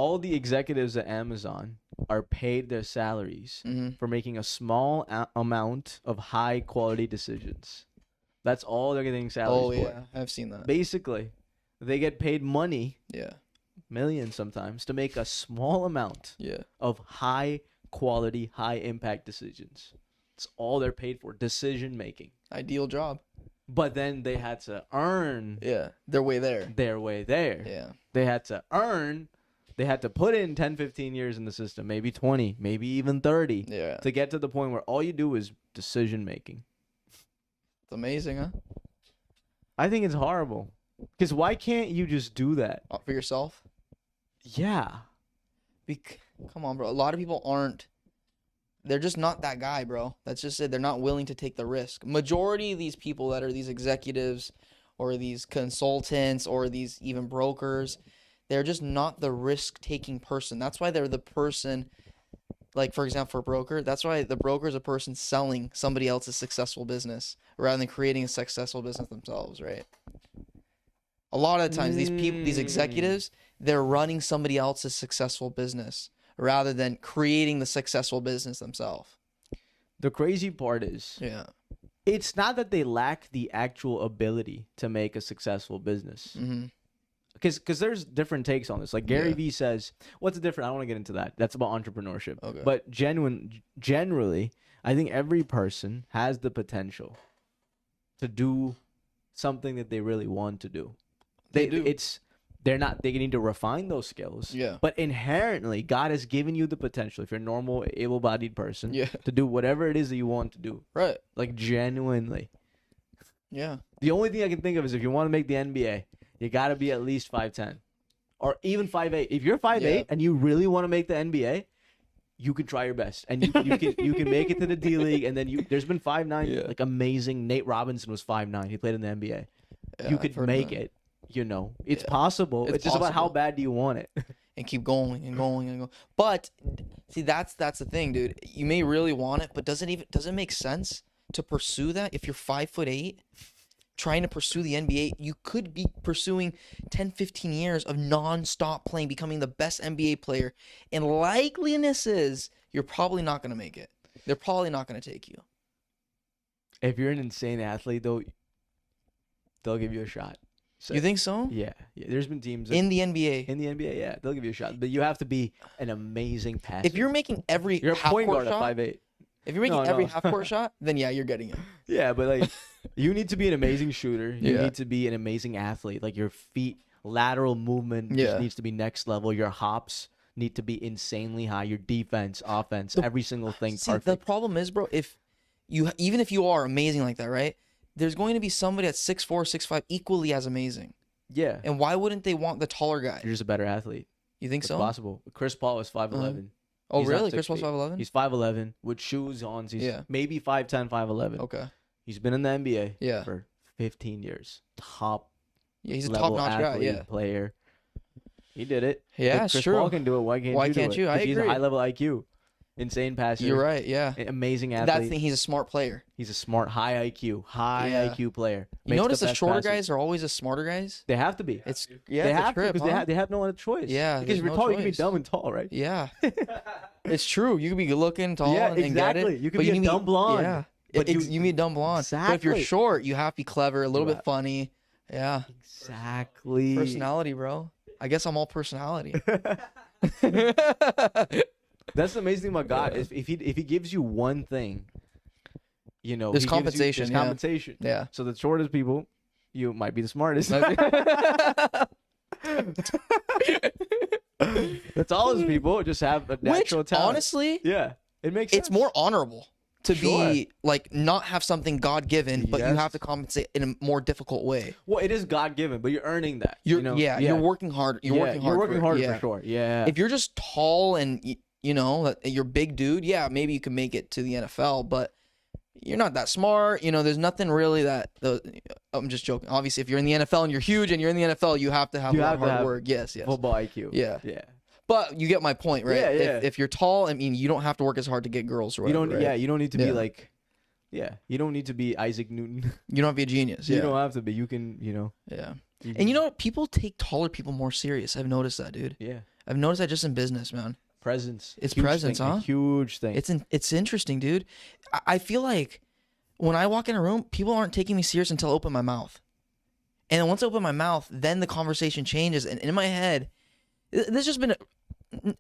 all the executives at Amazon are paid their salaries for making a small amount of high quality decisions. That's all they're getting salaries for. Oh yeah, I've seen that. Basically, they get paid money, Yeah. millions sometimes, to make a small amount of high quality, high impact decisions. It's all they're paid for, decision making. Ideal job. But then they had to earn their way there. Yeah. They had to put in 10, 15 years in the system, maybe 20, maybe even 30 to get to the point where all you do is decision making. It's amazing, huh? I think it's horrible. Because why can't you just do that? For yourself? Yeah. Come on, bro. A lot of people aren't. They're just not that guy, bro. That's just it. They're not willing to take the risk. Majority of these people that are these executives or these consultants or these even brokers, they're just not the risk-taking person. That's why they're the person, like, for example, for a broker, that's why the broker is a person selling somebody else's successful business rather than creating a successful business themselves, right? A lot of the times, these people, these executives, they're running somebody else's successful business rather than creating the successful business themselves. The crazy part is, it's not that they lack the actual ability to make a successful business. Because there's different takes on this. Like Gary Vee says, what's the difference? I don't want to get into that. That's about entrepreneurship. Okay. But generally, I think every person has the potential to do something that they really want to do. They do. They need to refine those skills. Yeah. But inherently, God has given you the potential, if you're a normal, able-bodied person, to do whatever it is that you want to do. Right. Like, genuinely. Yeah. The only thing I can think of is if you want to make the NBA, you got to be at least 5'10", or even 5'8". If you're 5'8" and you really want to make the NBA, you can try your best, and you can make it to the D League. And then there's been 5'9", like amazing. Nate Robinson was 5'9". He played in the NBA. You could make it. You know, it's possible. It's just about how bad do you want it. And keep going and going and going. But see, that's the thing, dude. You may really want it, but does it make sense to pursue that if you're 5'8"? Trying to pursue the NBA, you could be pursuing 10, 15 years of non-stop playing, becoming the best NBA player. And likeliness is you're probably not going to make it. They're probably not going to take you. If you're an insane athlete, though, they'll give you a shot. So, you think so? Yeah. There's been teams in the NBA. In the NBA, yeah, they'll give you a shot, but you have to be an amazing passer. If you're making every you're a point guard at 5'8". If you're making every half-court shot, then yeah, you're getting it. Yeah, but like, you need to be an amazing shooter. You need to be an amazing athlete. Like your feet, lateral movement just needs to be next level. Your hops need to be insanely high. Your defense, offense, every single thing perfect. The problem is, bro, even if you are amazing like that, right? There's going to be somebody at 6'4", 6'5", equally as amazing. Yeah. And why wouldn't they want the taller guy? You're just a better athlete. You think so? It's possible. Chris Paul is 5'11". Oh, really? Chris Paul's 5'11"? He's 5'11". With shoes on, he's maybe 5'10", 5'11". Okay. He's been in the NBA for 15 years. He's a top-notch guy. Yeah. Player. He did it. Yeah, Chris true. Paul can do it. Why can't you? I agree. He's a high-level IQ. Insane passer. You're right, yeah. Amazing athlete. That's the thing. He's a smart player. He's a smart, high IQ player. You notice the shorter guys are always the smarter guys? They have to be. They have to because they have no other choice. Yeah, because if you're tall, you can be dumb and tall, right? Yeah. It's true. You can be good looking, tall, and get it. You can be a dumb blonde. Yeah. But you be a dumb blonde. Exactly. But if you're short, you have to be clever, a little bit funny. Yeah. Exactly. Personality, bro. I guess I'm all personality. That's the amazing thing about God. If he gives you one thing, you know, there's compensation. There's compensation. Yeah. So the shortest people, you might be the smartest. The tallest people just have a natural talent. Honestly, yeah, it makes sense. It's more honorable to be like not have something God given, but you have to compensate in a more difficult way. Well, it is God given, but you're earning that. You're working hard. You're working hard for sure. Yeah. If you're just tall and you know you're a big dude, maybe you can make it to the NFL, but you're not that smart. You know, there's nothing really that. I'm just joking. Obviously, if you're in the NFL and you're huge and you're in the NFL, you have to have hard work. Yes. Football IQ. Yeah. Yeah. But you get my point, right? Yeah, yeah. If you're tall, I mean, you don't have to work as hard to get girls, or whatever, right? Yeah, you don't need to be like, you don't need to be Isaac Newton. You don't have to be a genius. You don't have to be. You can, Yeah. And you know what? People take taller people more serious. I've noticed that, dude. Yeah. I've noticed that just in business, man. Presence. It's presence, thing, huh? A huge thing. It's interesting, dude. I feel like when I walk in a room, people aren't taking me serious until I open my mouth. And then once I open my mouth, then the conversation changes. And in my head, there's just been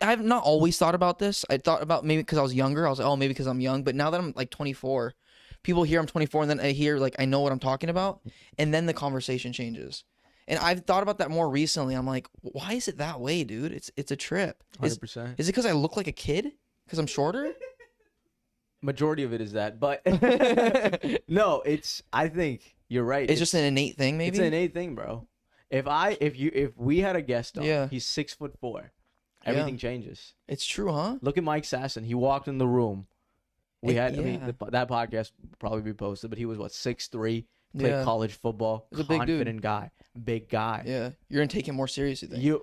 I've not always thought about this. I thought about maybe because I was younger. I was like, oh, maybe because I'm young. But now that I'm like 24, people hear I'm 24, and then I hear like I know what I'm talking about, and then the conversation changes. And I've thought about that more recently. I'm like, why is it that way, dude? It's a trip. 100%. Is it because I look like a kid? Because I'm shorter? Majority of it is that, but no, I think you're right. It's just an innate thing, maybe. It's an innate thing, bro. If we had a guest on, he's 6'4". Everything changes. It's true, huh? Look at Mike Sasson. He walked in the room. That podcast will probably be posted, but he was 6'3", played college football. He's a big dude. Confident guy. Big guy. Yeah. You're gonna take him more seriously then.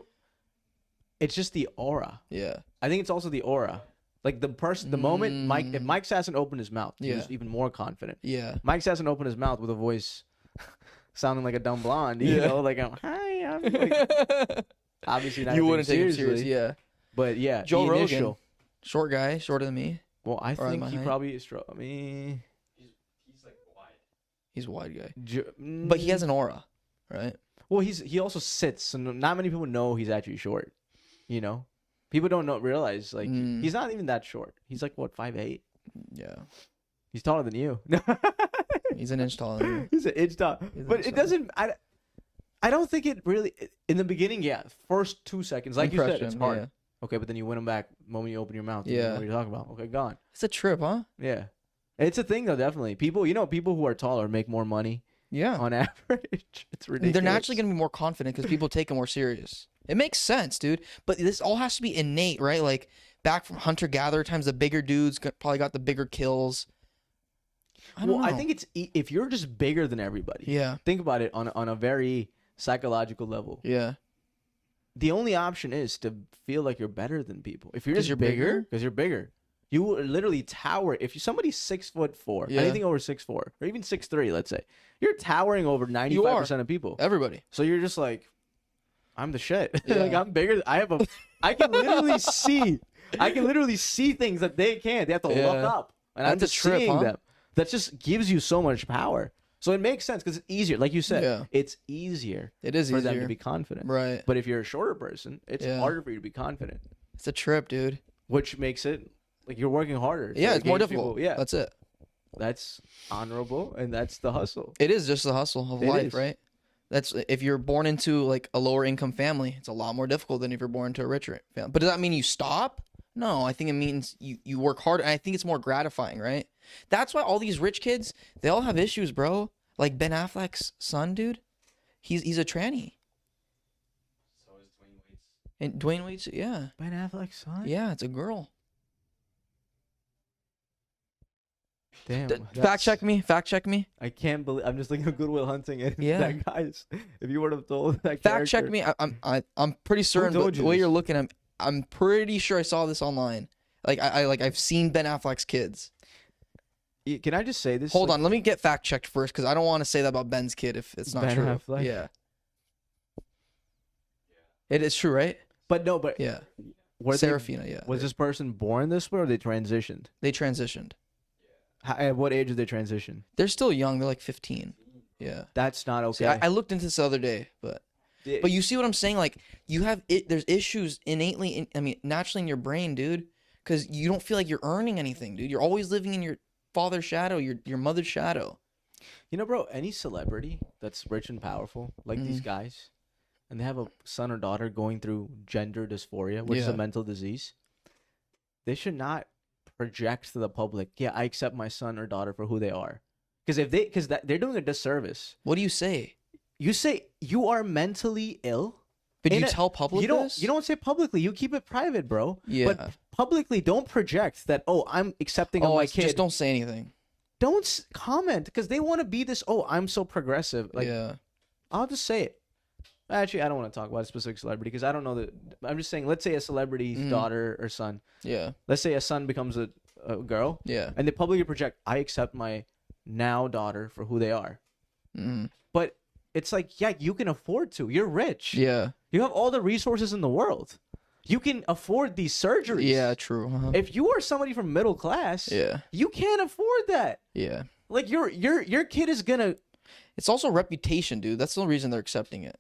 It's just the aura. Yeah. I think it's also the aura. Like the moment if Mike Sasson opened his mouth, he was even more confident. Yeah. Mike Sasson opened his mouth with a voice sounding like a dumb blonde, you know, like I'm like, obviously not. You wouldn't take him seriously, yeah. But yeah, Joe Rogan, short guy, shorter than me. Well, I think he probably is short. I mean, he's like wide. He's a wide guy, but he has an aura, right? Well, he also sits, so not many people know he's actually short. You know, people don't realize like he's not even that short. He's like 5'8". Yeah, he's taller than you. He's an inch taller than you. He's an inch tall, but it doesn't. I don't think it really in the beginning. Yeah, first 2 seconds, like you said, it's hard. Yeah. Okay, but then you win them back the moment you open your mouth. You know what you're talking about. Okay, gone. It's a trip, huh? Yeah, it's a thing though. Definitely, people who are taller make more money. Yeah, on average, it's ridiculous. They're naturally gonna be more confident because people take them more serious. It makes sense, dude. But this all has to be innate, right? Like back from hunter-gatherer times, the bigger dudes probably got the bigger kills. I think it's if you're just bigger than everybody. Yeah. Think about it on a very psychological level. Yeah. The only option is to feel like you're better than people. If you're just bigger, because you're bigger, you will literally tower. If somebody's 6'4", anything over 6'4", or even 6'3", let's say, you're towering over 95% of people. Everybody. So you're just like, I'm the shit. Yeah. Like I'm bigger. I can literally see. I can literally see things that they can't. They have to look up, and I'm just seeing them. That just gives you so much power. So it makes sense because it's easier. Like you said, it's easier. It is for easier them to be confident. Right. But if you're a shorter person, it's harder for you to be confident. It's a trip, dude. Which makes it like you're working harder. Yeah, it's more difficult. Yeah. That's it. That's honorable, and that's the hustle. It is just the hustle of life, right? That's if you're born into like a lower income family, it's a lot more difficult than if you're born into a richer family. But does that mean you stop? No, I think it means you work harder, and I think it's more gratifying, right? That's why all these rich kids, they all have issues, bro. Like Ben Affleck's son, dude. He's a tranny. So is Dwayne Wade's. And Dwayne Wade's, yeah. Ben Affleck's son? Yeah, it's a girl. Damn. Fact check me. I can't believe I'm just looking at Good Will Hunting and that guy's. If you would have told that fact check me. I'm pretty certain. But the way you're looking, I'm pretty sure I saw this online. Like I've seen Ben Affleck's kids. Can I just say this? Hold on, let me get fact checked first because I don't want to say that about Ben's kid if it's not true. Affleck? Yeah. It is true, right? Yeah. Serafina, Was this person born this way or they transitioned? They transitioned. At what age did they transition? They're still young. They're like 15. Yeah. That's not okay. See, I looked into this the other day, but you see what I'm saying? Like you have there's issues innately, naturally in your brain, dude, because you don't feel like you're earning anything, dude. You're always living in your father's shadow, your mother's shadow. You know, bro, any celebrity that's rich and powerful, like these guys, and they have a son or daughter going through gender dysphoria, which is a mental disease, they should not project to the public, I accept my son or daughter for who they are. Because they're doing a disservice. What do you say? You say you are mentally ill. But you tell public you don't say publicly. You keep it private, bro. Yeah. But publicly, don't project that, I'm accepting of my kid. Just don't say anything. Don't comment because they want to be this, I'm so progressive. Like, I'll just say it. Actually, I don't want to talk about a specific celebrity because I don't know that. I'm just saying, let's say a celebrity's daughter or son. Yeah. Let's say a son becomes a girl. Yeah. And they publicly project, I accept my now daughter for who they are. But it's like, you can afford to. You're rich. Yeah. You have all the resources in the world. You can afford these surgeries. Yeah, true. If you are somebody from middle class, you can't afford that. Yeah. Like your kid is gonna. It's also reputation, dude. That's the reason they're accepting it.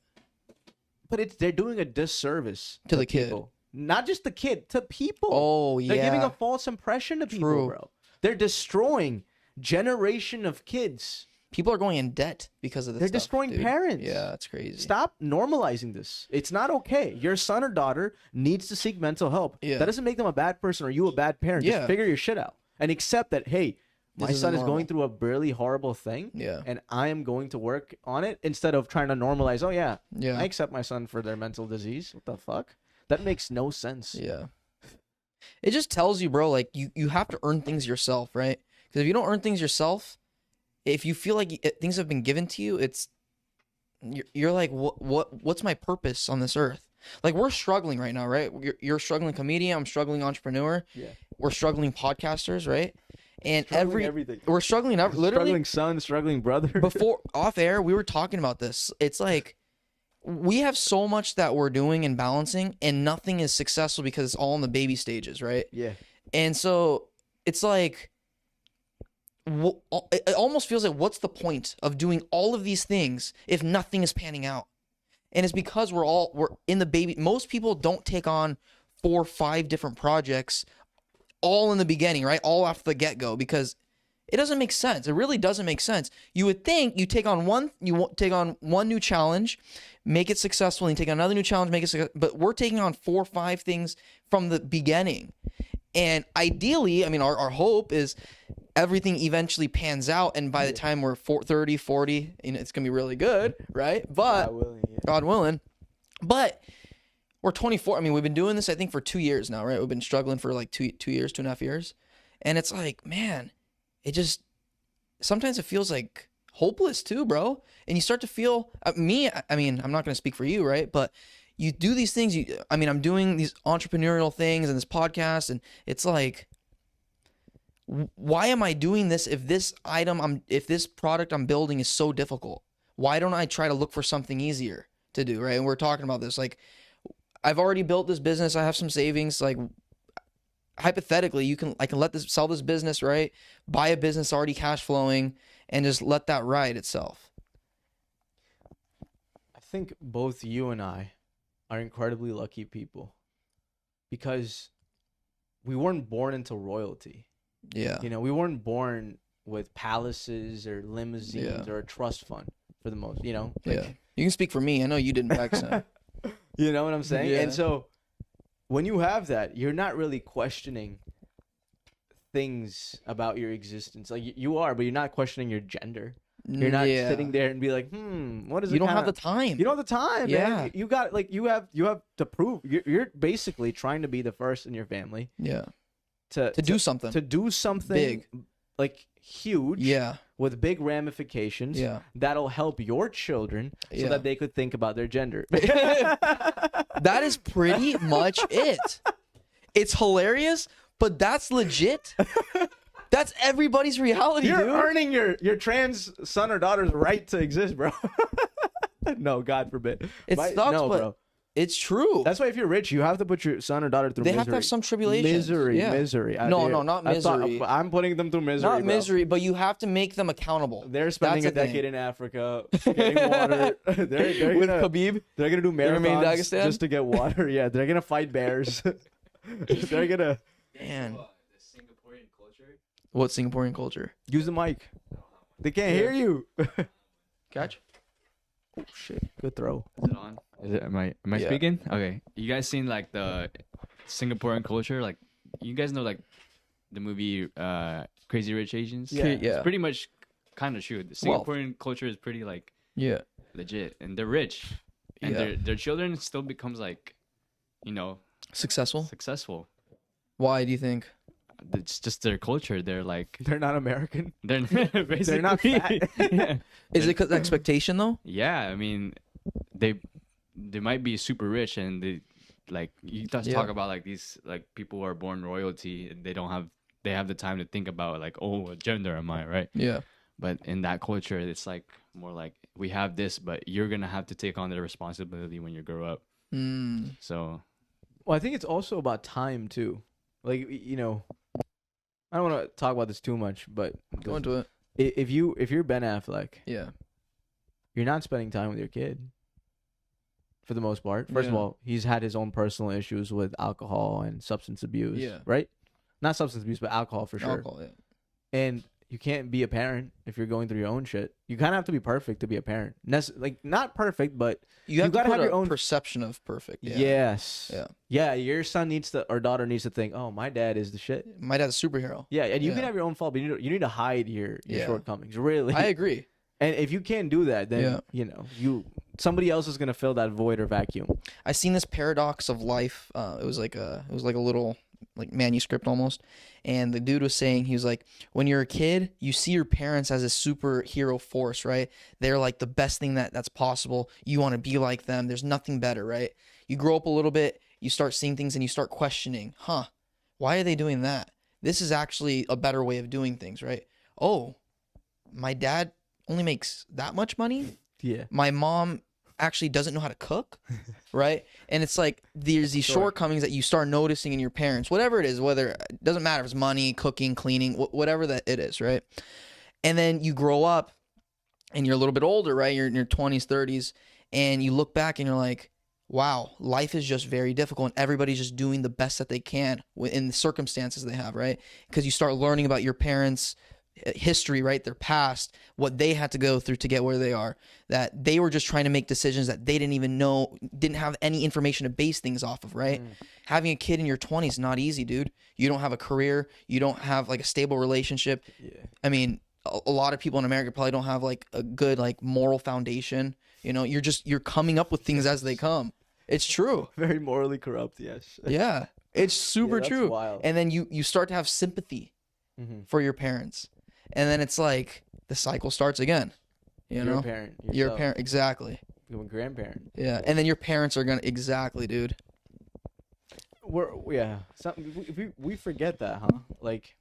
But they're doing a disservice to the people. Kid. Not just the kid, to people. Oh, yeah. They're giving a false impression to people, bro. They're destroying generation of kids. People are going in debt because of this. They're destroying parents. Yeah, it's crazy. Stop normalizing this. It's not okay. Your son or daughter needs to seek mental help. Yeah. That doesn't make them a bad person or you a bad parent. Just figure your shit out and accept that, hey, my son is going through a really horrible thing. Yeah. And I am going to work on it instead of trying to normalize, oh, yeah, I accept my son for their mental disease. What the fuck? That makes no sense. Yeah. It just tells you, bro, like you have to earn things yourself, right? Because if you don't earn things yourself, if you feel like things have been given to you, you're like, what's my purpose on this earth? Like, we're struggling right now, right? You're struggling comedian, I'm struggling entrepreneur. Yeah. We're struggling podcasters, right? And everything. We're struggling, literally. Struggling son, struggling brother. Before, off air, we were talking about this. It's like, we have so much that we're doing and balancing, and nothing is successful because it's all in the baby stages, right? Yeah. And so, it's like, it almost feels like, what's the point of doing all of these things if nothing is panning out? And it's because we're in the baby. Most people don't take on 4 or 5 different projects all in the beginning, right? All after the get-go, because it doesn't make sense. It really doesn't make sense. You would think you take on one new challenge, make it successful, and you take on another new challenge, make it successful. But we're taking on 4 or 5 things from the beginning. And ideally, I mean, our hope is everything eventually pans out, and by the time we're 30, 40, it's going to be really good, right? But God willing. But we're 24. I mean, we've been doing this, I think, for 2 years now, right? We've been struggling for like 2 years, 2.5 years. And it's like, man, sometimes it feels like hopeless too, bro. And you start to feel, I mean, I'm not going to speak for you, right? But you do these things. I'm doing these entrepreneurial things and this podcast, and it's like, why am I doing this if this product I'm building is so difficult? Why don't I try to look for something easier to do, right? And we're talking about this. Like, I've already built this business. I have some savings. Like, hypothetically, I can sell this business, right? Buy a business already cash flowing and just let that ride itself. I think both you and I are incredibly lucky people because we weren't born into royalty. Yeah. We weren't born with palaces or limousines or a trust fund for the most, You can speak for me. I know you didn't back then. You know what I'm saying? Yeah. And so when you have that, you're not really questioning things about your existence. Like you are, but you're not questioning your gender. You're not sitting there and be like, what is it? You don't have the time. You don't have the time, yeah. man. You got you have to prove you're basically trying to be the first in your family. Yeah. To do something. To do something big. Like huge. Yeah. With big ramifications. Yeah. That'll help your children so that they could think about their gender. That is pretty much it. It's hilarious, but that's legit. That's everybody's reality, You're dude. earning your trans son or daughter's right to exist, bro. No, God forbid. It sucks, but bro. It's true. That's why if you're rich, you have to put your son or daughter through misery. They have to have some tribulation. Misery. No, not misery. I'm putting them through misery. Not misery, but you have to make them accountable. They're spending a decade in Africa getting water. They're with gonna, Khabib. They're gonna do marathons just to get water. Yeah, they're gonna fight bears. They're gonna. Man. The Singaporean culture. What Singaporean culture? Use the mic. They can't hear you. Catch. Oh shit! Good throw. Is it on? Am I speaking? Okay. You guys seen like the Singaporean culture? Like, you guys know like the movie Crazy Rich Asians? Yeah. It's pretty much kind of true. The Singaporean culture is pretty like legit, and they're rich, and their children still becomes like, successul. Why do you think? It's just their culture. They're like they're not American. They're not fat. Yeah. Is it because expectation though? Yeah, I mean, they might be super rich, and they like you talk about like these like people who are born royalty, and they have the time to think about like, oh, what gender am I, right? Yeah. But in that culture, it's like more like we have this, but you're gonna have to take on the responsibility when you grow up. Mm. So Well, I think it's also about time too. Like, I don't want to talk about this too much, but go into it. If you're Ben Affleck, yeah, you're not spending time with your kid for the most part. First of all, he's had his own personal issues with alcohol and substance abuse. Yeah. Right? Not substance abuse, but alcohol for sure. Alcohol, yeah. And you can't be a parent if you're going through your own shit. You kind of have to be perfect to be a parent. Like, not perfect, but you got to have your own perception of perfect. Yeah. Yes. Yeah. Yeah. Your son needs to, or daughter needs to think, oh, my dad is the shit. My dad's a superhero. Yeah, and you can have your own fault, but you need to hide your shortcomings. Really. I agree. And if you can't do that, then somebody else is gonna fill that void or vacuum. I seen this paradox of life. It was like a little like manuscript almost, and the dude was saying, he was like, when you're a kid, you see your parents as a superhero force, right? They're like the best thing that's possible. You want to be like them. There's nothing better, right? You grow up a little bit, you start seeing things, and you start questioning, why are they doing that? This is actually a better way of doing things, right? Oh, my dad only makes that much money. Yeah. My mom actually doesn't know how to cook, right? And it's like there's these shortcomings that you start noticing in your parents, whatever it is, whether it doesn't matter if it's money, cooking, cleaning, whatever that it is, right? And then you grow up and you're a little bit older, right? You're in your 20s, 30s, and you look back and you're like, wow, life is just very difficult and everybody's just doing the best that they can in the circumstances they have, right? Because you start learning about your parents' history, right? Their past, what they had to go through to get where they are, that they were just trying to make decisions that they didn't even know, didn't have any information to base things off of, right? Having a kid in your 20s is not easy, dude. You don't have a career, you don't have like a stable relationship. I mean, a lot of people in America probably don't have like a good like moral foundation. You're coming up with things as they come. It's true. Very morally corrupt, yes. Yeah, it's super true. Wild. And then you start to have sympathy for your parents. And then it's like the cycle starts again. You're a parent. You're a parent, exactly. You're a grandparent. Yeah, and then your parents are gonna dude. We forget that, huh? Like,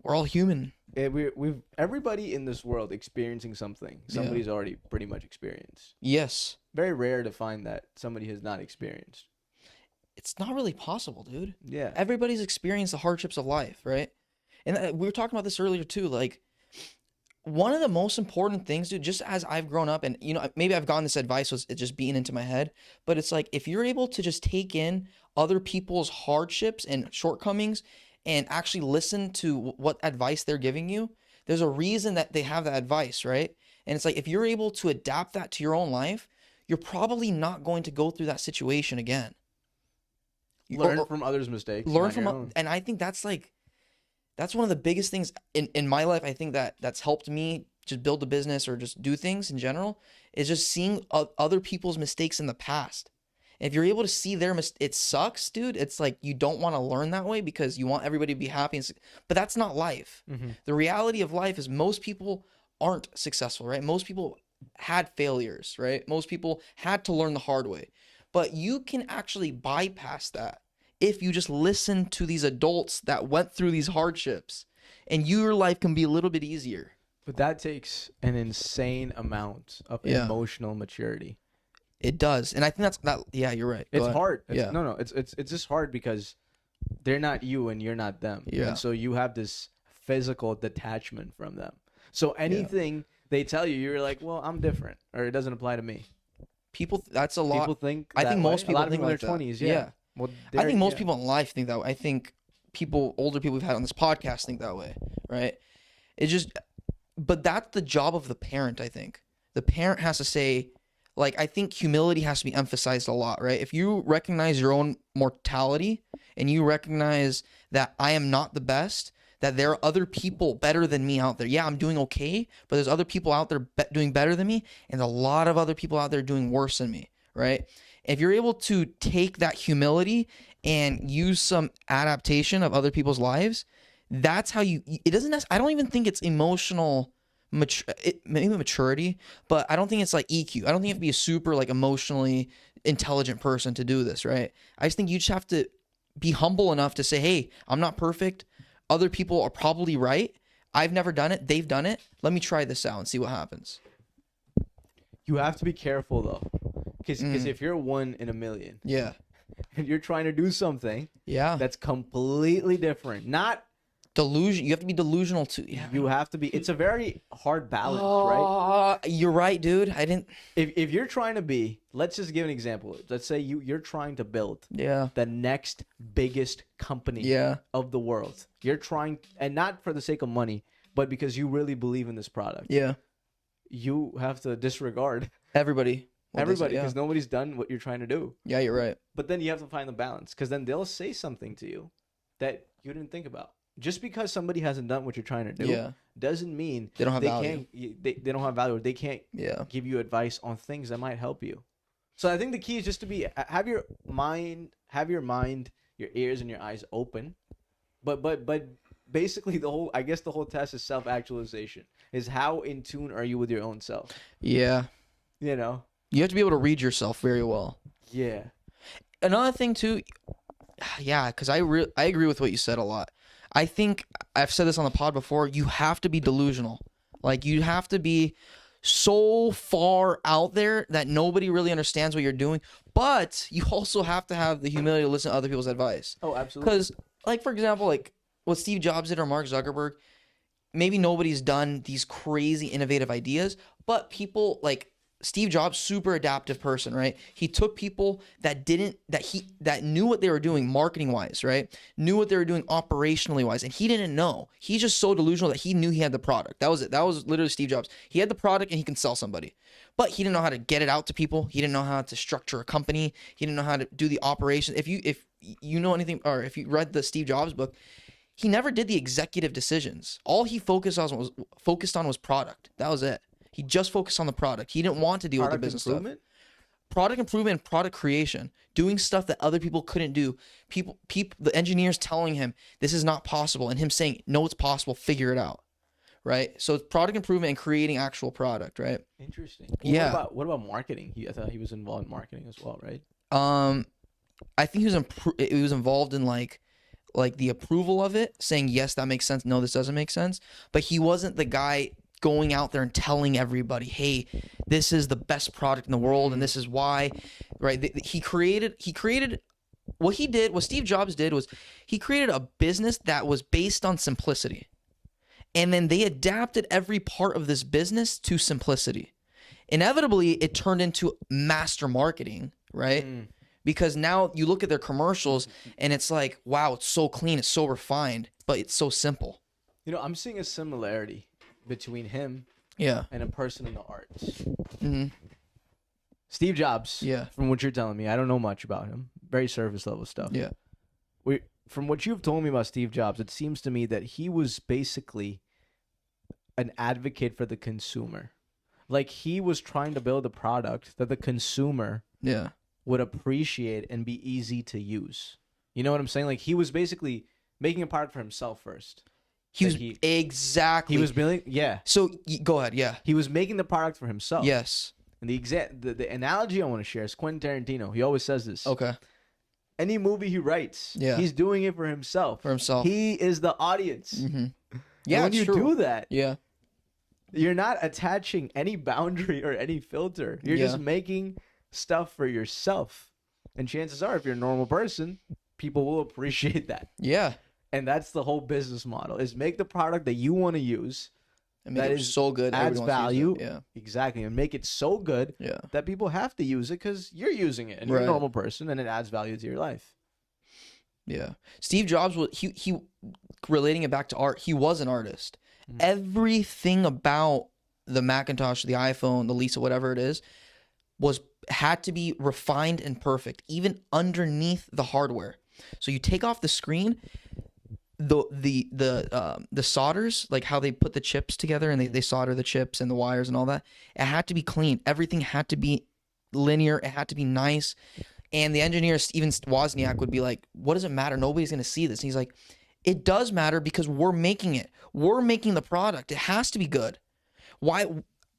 we're all human. We've everybody in this world experiencing something. Somebody's already pretty much experienced. Yes. Very rare to find that somebody has not experienced. It's not really possible, dude. Yeah. Everybody's experienced the hardships of life, right? And we were talking about this earlier too. Like, one of the most important things, dude, just as I've grown up, and maybe I've gotten this advice was it just being into my head, but it's like if you're able to just take in other people's hardships and shortcomings and actually listen to what advice they're giving you, there's a reason that they have that advice, right? And it's like if you're able to adapt that to your own life, you're probably not going to go through that situation again. Learn from others' mistakes. And I think that's one of the biggest things in my life. I think that's helped me just build a business or just do things in general is just seeing other people's mistakes in the past. And if you're able to see it sucks, dude. It's like you don't want to learn that way because you want everybody to be happy. But that's not life. The reality of life is most people aren't successful, right? Most people had failures, right? Most people had to learn the hard way. But you can actually bypass that if you just listen to these adults that went through these hardships, and your life can be a little bit easier. But that takes an insane amount of emotional maturity. It does. And I think yeah, you're right. It's hard. It's just hard because they're not you and you're not them. Yeah. And so you have this physical detachment from them. So anything they tell you, you're like, well, I'm different, or it doesn't apply to me. That's a lot. People think I think most people think in their 20s, yeah. Well, I think most people in life think that way. I think older people we've had on this podcast think that way, right? But that's the job of the parent, I think. The parent has to say, like, I think humility has to be emphasized a lot, right? If you recognize your own mortality and you recognize that I am not the best, that there are other people better than me out there. Yeah, I'm doing okay, but there's other people out there doing better than me, and a lot of other people out there doing worse than me, right? If you're able to take that humility and use some adaptation of other people's lives, that's how I don't even think it's emotional, maybe maturity, but I don't think it's like EQ. I don't think you have to be a super like emotionally intelligent person to do this, right? I just think you just have to be humble enough to say, hey, I'm not perfect. Other people are probably right. I've never done it. They've done it. Let me try this out and see what happens. You have to be careful though. Because if you're 1 in a million, and you're trying to do something that's completely different. Not delusion. You have to be delusional too. Yeah. You have to be. It's a very hard balance, right? You're right, dude. I didn't. If you're trying to be, let's just give an example. Let's say you're trying to build the next biggest company of the world. You're trying, and not for the sake of money, but because you really believe in this product. Yeah. You have to disregard everybody. Because nobody's done what you're trying to do. Yeah, you're right. But then you have to find the balance, because then they'll say something to you that you didn't think about. Just because somebody hasn't done what you're trying to do doesn't mean they don't have value. They don't have value, or they can't give you advice on things that might help you. So I think the key is just to have your mind, your ears, and your eyes open. But basically the whole test is self-actualization. Is how in tune are you with your own self? Yeah. You know? You have to be able to read yourself very well. Yeah. Another thing too, because I agree with what you said a lot. I think I've said this on the pod before. You have to be delusional. Like, you have to be so far out there that nobody really understands what you're doing. But you also have to have the humility to listen to other people's advice. Oh, absolutely. Because, like, for example, like what Steve Jobs did or Mark Zuckerberg, maybe nobody's done these crazy innovative ideas, but people like Steve Jobs, super adaptive person, right? He took people that knew what they were doing marketing wise, right? Knew what they were doing operationally wise, and he didn't know. He's just so delusional that he knew he had the product. That was it. That was literally Steve Jobs. He had the product and he can sell somebody, but he didn't know how to get it out to people. He didn't know how to structure a company. He didn't know how to do the operation. If you know anything, or if you read the Steve Jobs book, he never did the executive decisions. All he focused on was product. That was it. He just focused on the product. He didn't want to deal with the business stuff. Product improvement and product creation. Doing stuff that other people couldn't do. People, the engineers telling him this is not possible, and him saying, no, it's possible, figure it out. Right? So it's product improvement and creating actual product, right? Interesting. Well, what about marketing? I thought he was involved in marketing as well, right? I think he was involved in like the approval of it, saying, yes, that makes sense. No, this doesn't make sense. But he wasn't the guy going out there and telling everybody, hey, this is the best product in the world and this is why, right? He created what Steve Jobs did was he created a business that was based on simplicity. And then they adapted every part of this business to simplicity. Inevitably, it turned into master marketing, right? Because now you look at their commercials and it's like, wow, it's so clean, it's so refined, but it's so simple. You know, I'm seeing a similarity between him and a person in the arts. Mm-hmm. Steve Jobs, from what you're telling me, I don't know much about him. Very surface level stuff. Yeah. From what you've told me about Steve Jobs, it seems to me that he was basically an advocate for the consumer. Like, he was trying to build a product that the consumer would appreciate and be easy to use. You know what I'm saying? Like, he was basically making a product for himself first. Exactly. He was building, So go ahead, He was making the product for himself. Yes. And the analogy I want to share is Quentin Tarantino. He always says this. Okay. Any movie he writes, he's doing it for himself. He is the audience. Mm-hmm. Yeah, when you do that, you're not attaching any boundary or any filter. You're just making stuff for yourself. And chances are, if you're a normal person, people will appreciate that. Yeah. And that's the whole business model, is make the product that you want to use. And make it so good, adds value. Yeah. Exactly. And make it so good that people have to use it because you're using it and you're a normal person and it adds value to your life. Yeah. Steve Jobs, he relating it back to art, he was an artist. Mm-hmm. Everything about the Macintosh, the iPhone, the Lisa, whatever it is, had to be refined and perfect, even underneath the hardware. So you take off the screen, the solders, like how they put the chips together and they solder the chips and the wires and all that, it had to be clean. Everything had to be linear. It had to be nice. And the engineer, Steven Wozniak, would be like, what does it matter? Nobody's going to see this. And he's like, it does matter because we're making it. We're making the product. It has to be good. Why?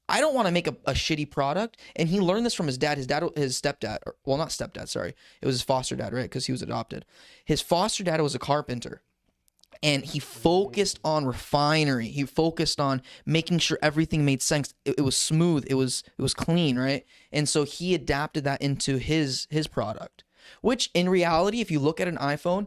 I don't want to make a shitty product. And he learned this from his dad. His stepdad, well, not stepdad, sorry. It was his foster dad, right? Because he was adopted. His foster dad was a carpenter. And he focused on refinery. He focused on making sure everything made sense. It was smooth. It was clean, right? And so he adapted that into his product. which in reality, if you look at an iPhone,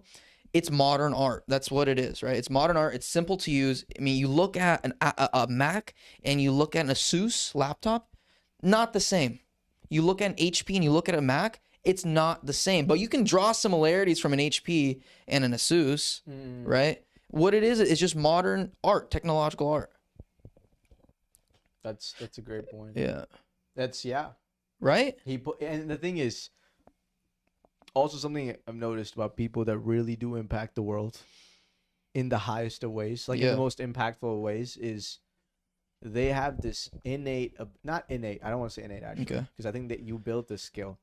it's modern art. That's what it is, right? It's modern art. It's simple to use. I mean, you look at a Mac and you look at an Asus laptop, not the same. You look at an HP and you look at a Mac, it's not the same. But you can draw similarities from an HP and an Asus, right? What it is just modern art, technological art. That's a great point. Yeah. Right? And the thing is, also something I've noticed about people that really do impact the world in the highest of ways, like in the most impactful of ways, is they have this not innate, I don't want to say innate actually, because I think that you build this skill,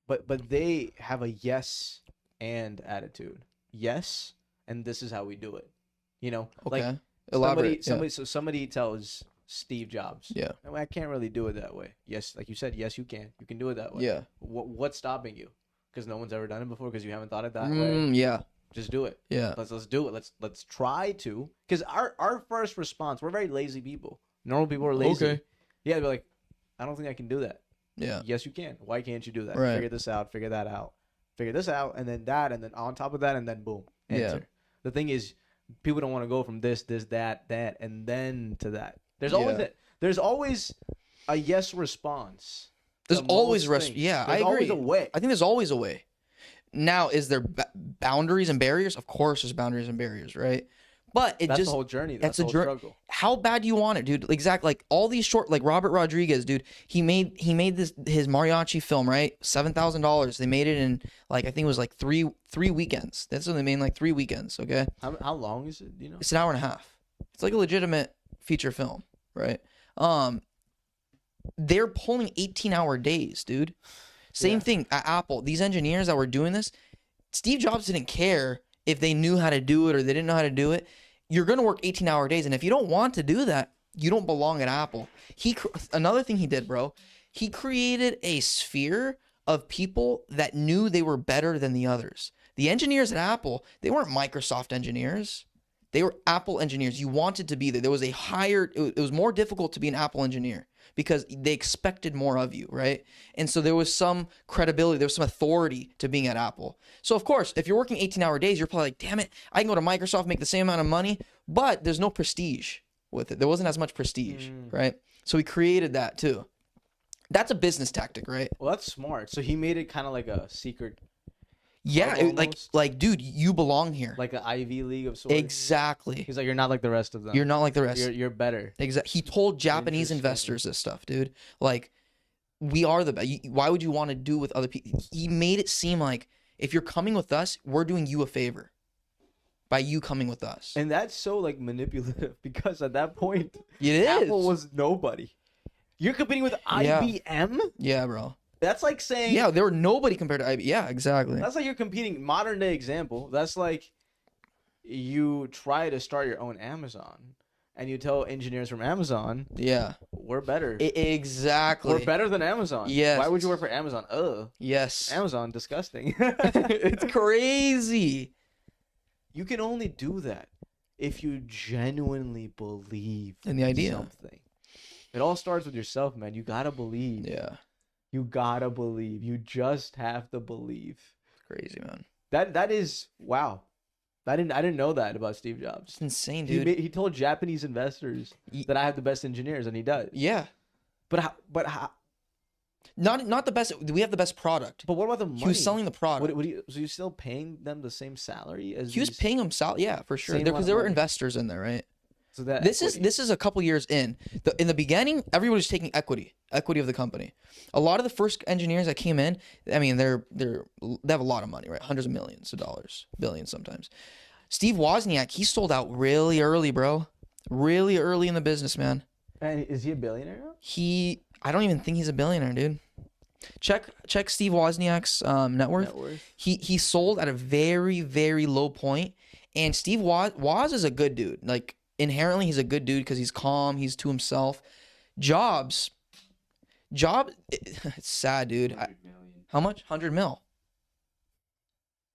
but they have a yes and attitude. Yes, and this is how we do it. You know, like elaborate. Somebody tells Steve Jobs, I can't really do it that way. Yes, like you said, yes, you can do it that way. Yeah. What's stopping you? Because no one's ever done it before, because you haven't thought it that way. Yeah. Just do it. Yeah. Let's do it. Let's try to. Because our first response, we're very lazy people. Normal people are lazy. Okay. Yeah, they're like, I don't think I can do that. Yeah. Yes, you can. Why can't you do that? Right. Figure this out. Figure that out. Figure this out, and then that, and then on top of that, and then boom. Enter. Yeah. The thing is, people don't want to go from this, that, and then to that. There's always a yes response. There's always I agree. Always a way. I think there's always a way. Now, is there boundaries and barriers? Of course, there's boundaries and barriers, right? But that's the whole journey. That's the whole struggle. How bad do you want it, dude? Exactly. Like all these short, like Robert Rodriguez, dude. He made his mariachi film, right? $7,000. They made it in like I think it was like three weekends. That's what they made in like 3 weekends. Okay. How long is it? Do you know? It's an hour and a half. It's like a legitimate feature film, right? They're pulling 18-hour days, dude. Same thing at Apple. These engineers that were doing this, Steve Jobs didn't care if they knew how to do it or they didn't know how to do it. You're going to work 18-hour days. And if you don't want to do that, you don't belong at Apple. Another thing he did, bro, he created a sphere of people that knew they were better than the others. The engineers at Apple, they weren't Microsoft engineers. They were Apple engineers. You wanted to be there. There was it was more difficult to be an Apple engineer because they expected more of you, right? And so there was some credibility, there was some authority to being at Apple. So of course, if you're working 18-hour days, you're probably like, damn it, I can go to Microsoft, make the same amount of money, but there's no prestige with it. There wasn't as much prestige, right? So he created that too. That's a business tactic, right? Well, that's smart. So he made it kind of like a secret. Yeah, like, dude, you belong here. Like an Ivy League of sorts. Exactly. He's like, you're not like the rest of them. You're not like the rest. You're better. Exactly. He told Japanese investors this stuff, dude. Like, we are the best. Why would you want to do with other people? He made it seem like if you're coming with us, we're doing you a favor by you coming with us. And that's so like manipulative because at that point, Apple was nobody. You're competing with IBM? Yeah, bro. That's like saying... Yeah, there were nobody compared to IBM. Yeah, exactly. That's like you're competing... Modern day example. That's like you try to start your own Amazon and you tell engineers from Amazon... Yeah. We're better. Exactly. We're better than Amazon. Yes. Why would you work for Amazon? Ugh. Yes. Amazon, disgusting. It's crazy. You can only do that if you genuinely believe in the idea. Something. It all starts with yourself, man. You gotta believe. Yeah. You gotta believe. You just have to believe. Crazy, man. That is wow. I didn't know that about Steve Jobs. It's insane, dude. He told Japanese investors that I have the best engineers, and he does. Yeah. But how? Not the best. We have the best product. But what about the money? He was selling the product. Was he still paying them the same salary as? He was paying them salary. Yeah, for sure. Because there were investors in there, right? So that this is a couple years in. In the beginning, everybody's taking equity of the company. A lot of the first engineers that came in, I mean, they have a lot of money, right? Hundreds of millions of dollars, billions sometimes. Steve Wozniak, he sold out really early, bro. Really early in the business, man. And is he a billionaire now? I don't even think he's a billionaire, dude. Check Steve Wozniak's net worth. He sold at a very, very low point. And Steve Woz is a good dude. Like, inherently, he's a good dude because he's calm. He's to himself. Jobs, it's sad, dude. How much? 100 mil.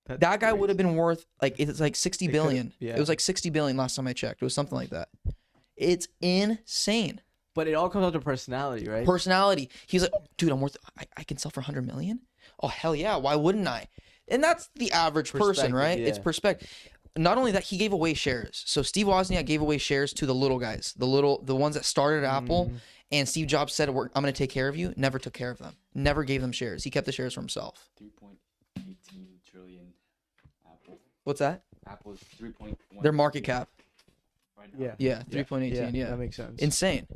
That guy would have been worth it's like 60 billion. Yeah. It was like 60 billion last time I checked. It was something like that. It's insane. But it all comes down to personality, right? Personality. He's like, dude, I'm worth. I can sell for 100 million. Oh, hell yeah. Why wouldn't I? And that's the average person, right? Yeah. It's perspective. Not only that, he gave away shares. So Steve Wozniak gave away shares to the little guys, the ones that started Apple. And Steve Jobs said, "I'm going to take care of you." Never took care of them. Never gave them shares. He kept the shares for himself. 3.18 trillion. Apple. What's that? Apple's 3.1. Their market cap. Right now. Yeah, 3.18. Yeah, that makes sense. Insane.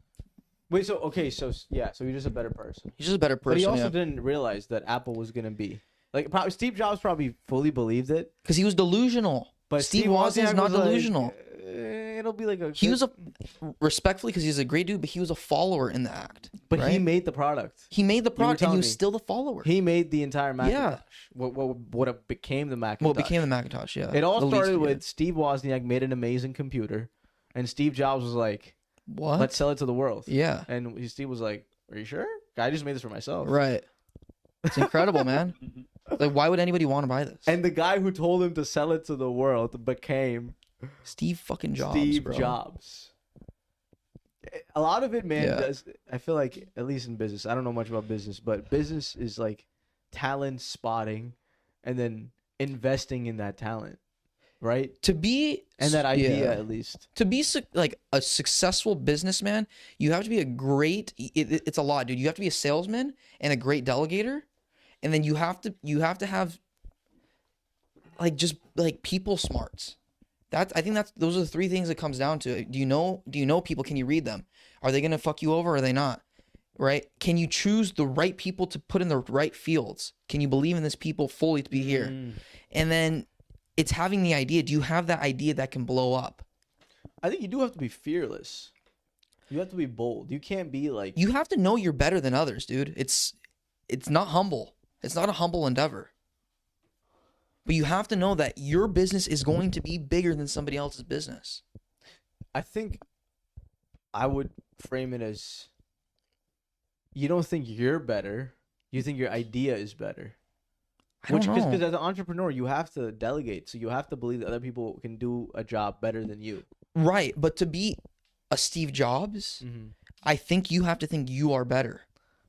Wait, so so you're just a better person. He's just a better person. But he also didn't realize that Apple was gonna be like probably Steve Jobs probably fully believed it because he was delusional. But Steve Wozniak's not delusional. Like, it'll be like he was respectfully because he's a great dude, but he was a follower in the act. But right? he made the product. He made the product, and he was still the follower. He made the entire Macintosh. Yeah. What became the Macintosh? What became the Macintosh? Yeah. It all started with Steve Wozniak made an amazing computer, and Steve Jobs was like, "What? Let's sell it to the world." Yeah. And Steve was like, "Are you sure? I just made this for myself." Right. It's incredible, man. Like, why would anybody want to buy this? And the guy who told him to sell it to the world became Steve fucking Jobs. Steve bro. Jobs. A lot of it, man, does. I feel like, at least in business, I don't know much about business, but business is like talent spotting and then investing in that talent, right? To be and that idea, at least. To be like a successful businessman, you have to be a great. It's a lot, dude. You have to be a salesman and a great delegator, and then you have to have like just like people smarts. I think those are the three things it comes down to. Do you know people? Can you read them? Are they gonna fuck you over or are they not? Right? Can you choose the right people to put in the right fields? Can you believe in this people fully to be here? And then it's having the idea. Do you have that idea that can blow up? I think you do have to be fearless. You have to be bold. You can't be like... You have to know you're better than others, dude. It's not humble. It's not a humble endeavor. But you have to know that your business is going to be bigger than somebody else's business. I think I would frame it as you don't think you're better. You think your idea is better. Because as an entrepreneur, you have to delegate. So you have to believe that other people can do a job better than you. Right. But to be a Steve Jobs, I think you have to think you are better.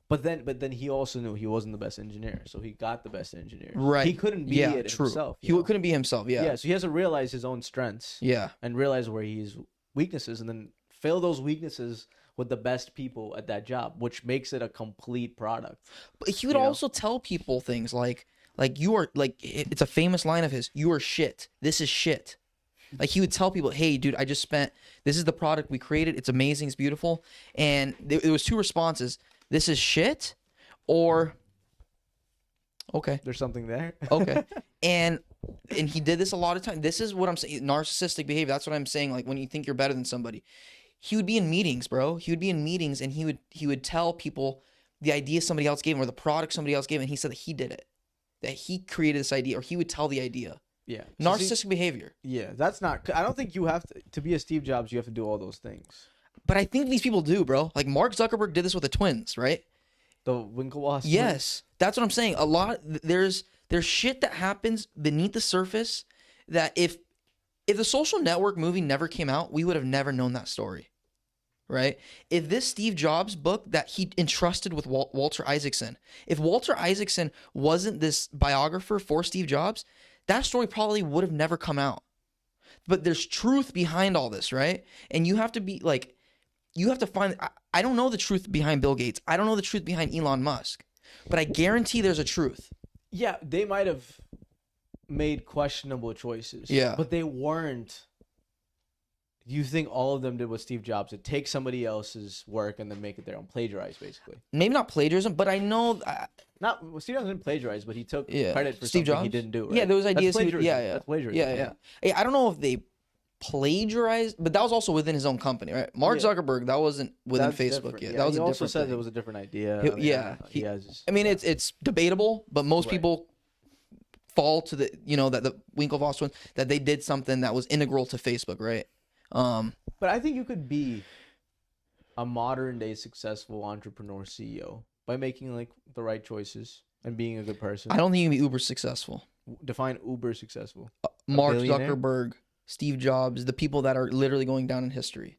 But then he also knew he wasn't the best engineer, so he got the best engineer. Right. He couldn't be it himself. He couldn't be himself, yeah. Yeah, so he has to realize his own strengths. Yeah. And realize where he's weaknesses and then fill those weaknesses with the best people at that job, which makes it a complete product. But he would also tell people things like you are like it's a famous line of his, you are shit. This is shit. Like he would tell people, "Hey, dude, this is the product we created. It's amazing, it's beautiful." And there was two responses. This is shit, or okay, there's something there. Okay, and he did this a lot of times. This is what I'm saying. Narcissistic behavior. That's what I'm saying. Like when you think you're better than somebody, he would be in meetings, bro. He would be in meetings, and he would tell people the idea somebody else gave him or the product somebody else gave him, and he said that he did it, that he created this idea, or he would tell the idea. Yeah, narcissistic behavior. Yeah, that's not. I don't think you have to be a Steve Jobs. You have to do all those things. But I think these people do, bro. Like Mark Zuckerberg did this with the twins, right? The Winklevoss. Yes, that's what I'm saying. A lot there's shit that happens beneath the surface that if the Social Network movie never came out, we would have never known that story, right? If this Steve Jobs book that he entrusted with Walter Isaacson, if Walter Isaacson wasn't this biographer for Steve Jobs, that story probably would have never come out. But there's truth behind all this, right? And you have to be like. You have to find. I don't know the truth behind Bill Gates. I don't know the truth behind Elon Musk, but I guarantee there's a truth. Yeah, they might have made questionable choices. Yeah, but they weren't. You think all of them did what Steve Jobs did? Take somebody else's work and then make it their own, plagiarize, basically. Maybe not plagiarism, but I know. Steve Jobs didn't plagiarize, but he took credit for Steve something Jobs? he didn't do. Right? Yeah, those ideas. That's plagiarism. That's plagiarism. Yeah. I don't know if they plagiarized, but that was also within his own company, right? Mark Zuckerberg, that wasn't within Facebook yet. That was he a also different said thing. It was a different idea. It's debatable, but most people fall to the that the Winklevoss one that they did something that was integral to Facebook, right? But I think you could be a modern day successful entrepreneur CEO by making like the right choices and being a good person. I don't think you can be uber successful. Define uber successful. Mark Zuckerberg, Steve Jobs, the people that are literally going down in history.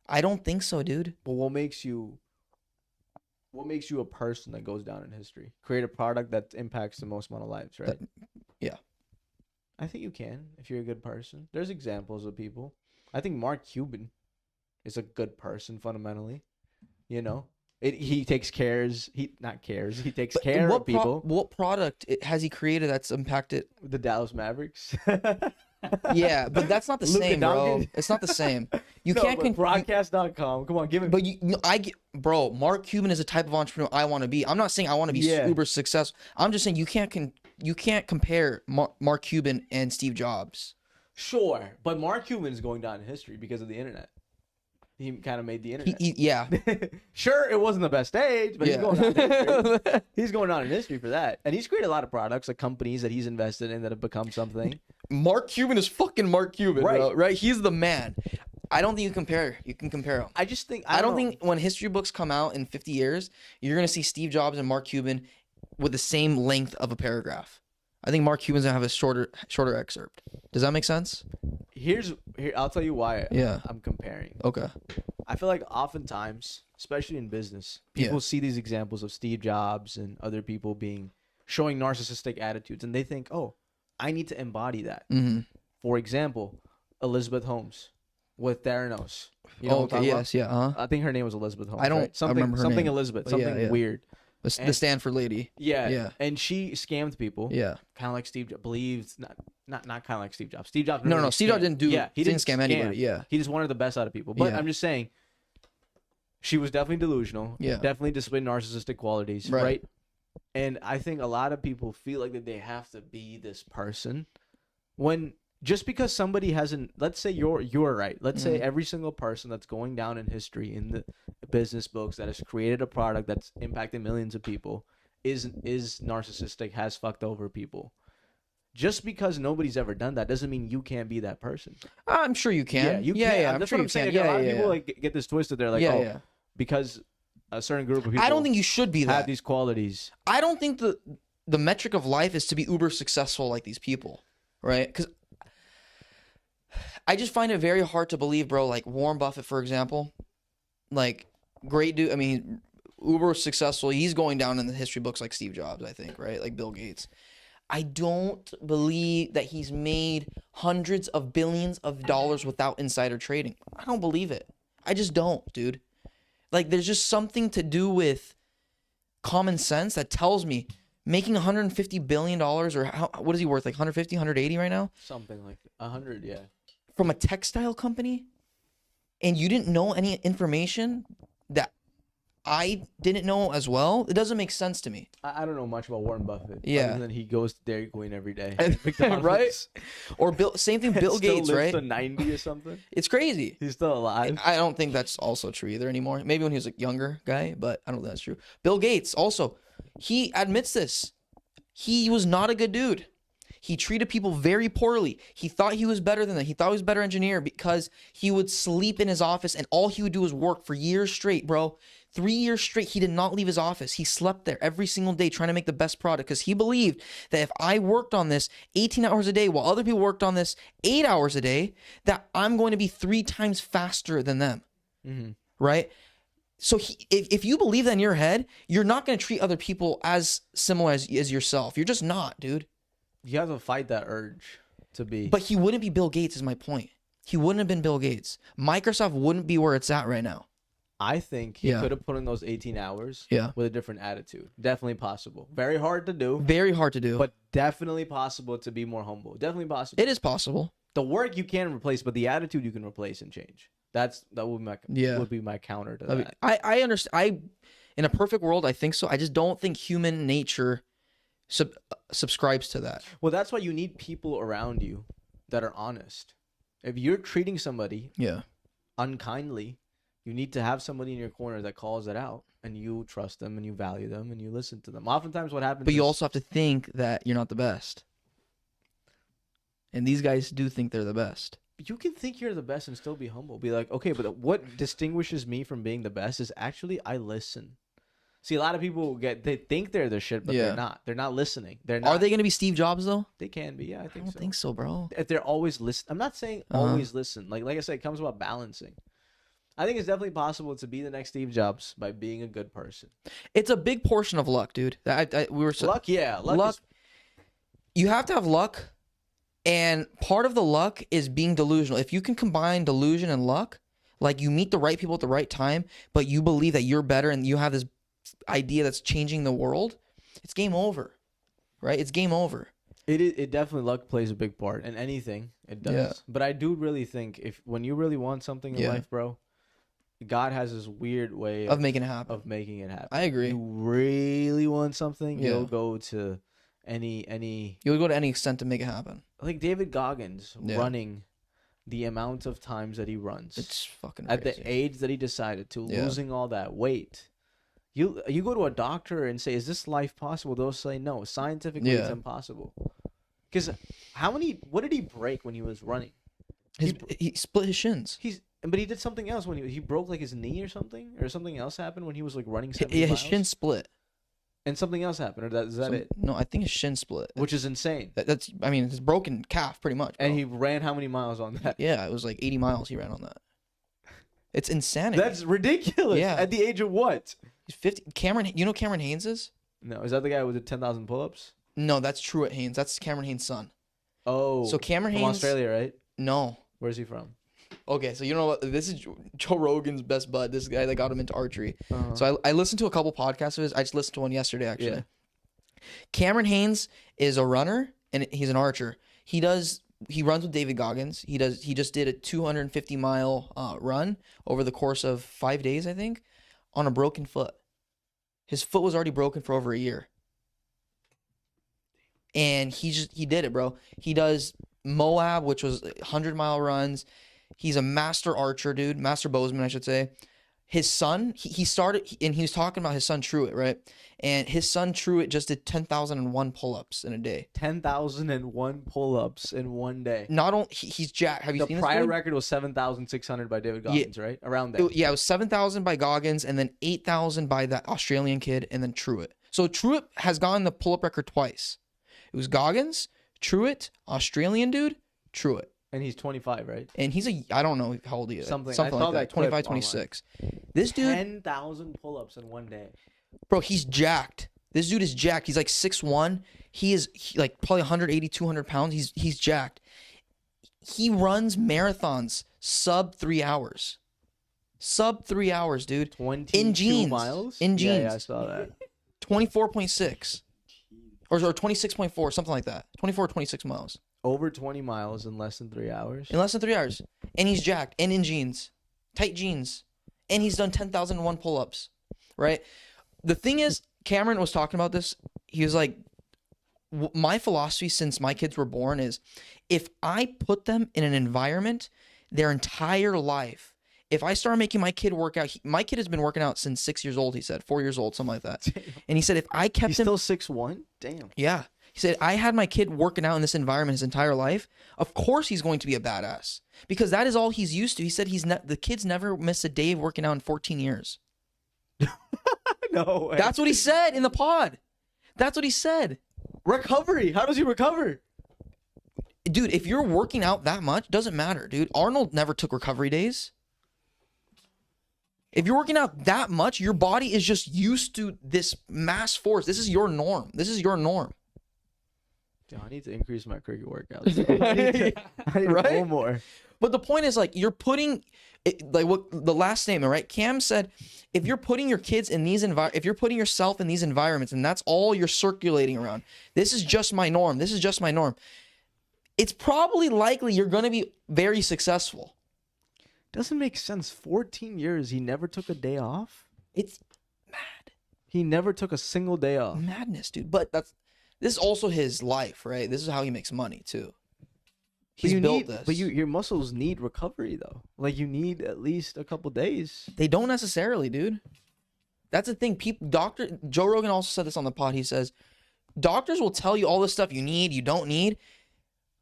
I don't think so, dude. But what makes you what makes you a person that goes down in history? Create a product that impacts the most amount of lives, right? Yeah. I think you can if you're a good person. There's examples of people. I think Mark Cuban is a good person fundamentally. You know, he takes cares. He takes care of people. What product has he created that's impacted the Dallas Mavericks? Yeah, but that's not the same, bro. It's not the same. You can't broadcast.com. Come on, give it. But bro. Mark Cuban is a type of entrepreneur I want to be. I'm not saying I want to be super successful. I'm just saying you can't compare Mark Cuban and Steve Jobs. Sure, but Mark Cuban is going down in history because of the internet. He kind of made the internet. Yeah. Sure, it wasn't the best age, but he's going down in history. He's going down in history for that. And he's created a lot of products, like companies that he's invested in that have become something. Mark Cuban is fucking Mark Cuban, bro. Right? He's the man. I don't think you can compare him. I just think I don't think when history books come out in 50 years, you're gonna see Steve Jobs and Mark Cuban with the same length of a paragraph. I think Mark Cuban's gonna have a shorter excerpt. Does that make sense? Here, I'll tell you why. I'm comparing. Okay. I feel like oftentimes, especially in business, people see these examples of Steve Jobs and other people showing narcissistic attitudes, and they think, "Oh, I need to embody that." Mm-hmm. For example, Elizabeth Holmes with Theranos. You know what I'm talking about? Yeah. Uh-huh. I think her name was Elizabeth Holmes. I don't right? Something, remember her something name. Elizabeth. Something weird. The Stanford lady. Yeah. And she scammed people. Yeah. Kind of like Steve Jobs. Believed not kind of like Steve Jobs. Steve Jobs. No. Steve Jobs didn't do. Yeah. He didn't scam anybody. Yeah. He just wanted the best out of people. But I'm just saying, she was definitely delusional. Yeah. Definitely displayed narcissistic qualities. Right. And I think a lot of people feel like that they have to be this person when. Just because somebody hasn't, let's say you're right. Let's say every single person that's going down in history in the business books that has created a product that's impacted millions of people is narcissistic, has fucked over people. Just because nobody's ever done that doesn't mean you can't be that person. I'm sure you can. Yeah, you can. Yeah, That's what I'm saying. A lot of people like get this twisted. They're like, because a certain group of people. I don't think you should be that. Have these qualities. I don't think the metric of life is to be uber successful like these people, right? Because I just find it very hard to believe, bro. Like Warren Buffett, for example, like great dude. I mean, uber successful. He's going down in the history books like Steve Jobs, I think, right? Like Bill Gates. I don't believe that he's made hundreds of billions of dollars without insider trading. I don't believe it. I just don't, dude. Like there's just something to do with common sense that tells me making $150 billion or what is he worth? Like 150, 180 right now? Something like 100, yeah. From a textile company, and you didn't know any information that I didn't know as well, it doesn't make sense to me. I don't know much about Warren Buffett. Yeah. Other than he goes to Dairy Queen every day. Right? Or same thing, Bill Gates, still right? lives to 90 or something. It's crazy. He's still alive. I don't think that's also true either anymore. Maybe when he was a younger guy, but I don't think that's true. Bill Gates also, he admits this. He was not a good dude. He treated people very poorly. He thought he was better than them. He thought he was a better engineer because he would sleep in his office and all he would do was work for years straight, bro. 3 years straight, he did not leave his office. He slept there every single day trying to make the best product because he believed that if I worked on this 18 hours a day while other people worked on this 8 hours a day, that I'm going to be 3 times faster than them, right? So if you believe that in your head, you're not going to treat other people as similar as yourself. You're just not, dude. You have to fight that urge to be. But he wouldn't be Bill Gates is my point. He wouldn't have been Bill Gates. Microsoft wouldn't be where it's at right now. I think he could have put in those 18 hours with a different attitude. Definitely possible. Very hard to do. Very hard to do. But definitely possible to be more humble. Definitely possible. It is possible. The work you can replace, but the attitude you can replace and change. That would be my counter to that. I understand. In a perfect world, I think so. I just don't think human nature subscribes to that. Well, that's why you need people around you that are honest. If you're treating somebody unkindly, you need to have somebody in your corner that calls it out, and you trust them, and you value them, and you listen to them. Oftentimes what happens But you also have to think that you're not the best. And these guys do think they're the best. You can think you're the best and still be humble. Be like, okay, but what distinguishes me from being the best is actually I listen. See, a lot of people they think they're the shit, but they're not. They're not listening. They're not. Are they going to be Steve Jobs though? They can be. Yeah, I think so. I don't think so, bro. If they're always listen, I'm not saying always listen. Like I said, it comes about balancing. I think it's definitely possible to be the next Steve Jobs by being a good person. It's a big portion of luck, dude. Luck, yeah. Luck. You have to have luck, and part of the luck is being delusional. If you can combine delusion and luck, like you meet the right people at the right time, but you believe that you're better and you have this idea that's changing the world, it's game over, right? It's game over. It definitely, luck plays a big part in anything. It does. Yeah. But I do really think when you really want something in life, bro, God has this weird way of making it happen. I agree. You really want something, you'll go to any. You'll go to any extent to make it happen. Like David Goggins running the amount of times that he runs. It's fucking crazy. At the age that he decided to, losing all that weight. You go to a doctor and say, "Is this life possible?" They'll say, "No, scientifically it's impossible." Because what did he break when he was running? He split his shins. But he did something else when he broke like his knee or something else happened when he was like running 70 miles. His shin split. And something else happened, or is that it? No, I think his shin split. Which is insane. That's his broken calf pretty much. Bro. And he ran how many miles on that? Yeah, it was like 80 miles he ran on that. It's insanity. That's ridiculous. Yeah. At the age of what? He's 50. You know Cameron Haynes is? No, is that the guy with the 10,000 pull-ups? No, that's Truett Haynes. That's Cameron Haynes' son. Oh. So Cameron Haynes from Australia, right? No. Where's he from? Okay, so you know what? This is Joe Rogan's best bud. This guy that got him into archery. So I listened to a couple podcasts of his. I just listened to one yesterday, actually. Yeah. Cameron Haynes is a runner and he's an archer. He runs with David Goggins. He just did a 250-mile run over the course of 5 days, I think, on a broken foot. His foot was already broken for over a year. And he did it, bro. He does Moab, which was 100-mile runs. He's a master archer, dude. Master bowsman, I should say. His son, he started, and he was talking about his son Truett, right? And his son Truett just did 10,001 pull-ups in a day. 10,001 pull-ups in one day. Not only he's jacked. Have you seen this? The prior record was 7,600 by David Goggins, right? Around there. It was 7,000 by Goggins, and then 8,000 by that Australian kid, and then Truett. So Truett has gotten the pull-up record twice. It was Goggins, Truett, Australian dude, Truett. And he's 25, right? And he's I don't know how old he is. Something like that. 25, 26. This dude. 10,000 pull-ups in one day. Bro, he's jacked. This dude is jacked. He's like 6'1". He is like probably 180, 200 pounds. He's jacked. He runs marathons sub 3 hours. Sub 3 hours, dude. 22 in jeans. miles? In jeans. Yeah, I saw that. 24.6. Or 26.4, something like that. 24 or 26 miles. Over 20 miles in less than 3 hours. In less than 3 hours. And he's jacked. And in jeans. Tight jeans. And he's done 10,001 pull-ups. Right? The thing is, Cameron was talking about this. He was like, my philosophy since my kids were born is if I put them in an environment their entire life, if I start making my kid work out, my kid has been working out since 6 years old, he said, 4 years old, something like that. Damn. And he said if I kept him... He's still 6'1"? Damn. Yeah. He said, I had my kid working out in this environment his entire life. Of course he's going to be a badass. Because that is all he's used to. He said the kid's never missed a day of working out in 14 years. No way. That's what he said in the pod. That's what he said. Recovery. How does he recover? Dude, if you're working out that much, doesn't matter, dude. Arnold never took recovery days. If you're working out that much, your body is just used to this mass force. This is your norm. This is your norm. Dude, I need to increase my cricket workouts. I need to right? go more. But the point is, like, you're putting, like, what the last statement, right? Cam said, if you're putting your kids in these if you're putting yourself in these environments, and that's all you're circulating around, this is just my norm. This is just my norm. It's probably likely you're going to be very successful. Doesn't make sense. 14 years, he never took a day off? It's mad. He never took a single day off. Madness, dude. But this is also his life, right? This is how he makes money, too. He's built this. But your muscles need recovery, though. Like, you need at least a couple days. They don't necessarily, dude. That's the thing. Joe Rogan also said this on the pod. He says, doctors will tell you all this stuff you need, you don't need.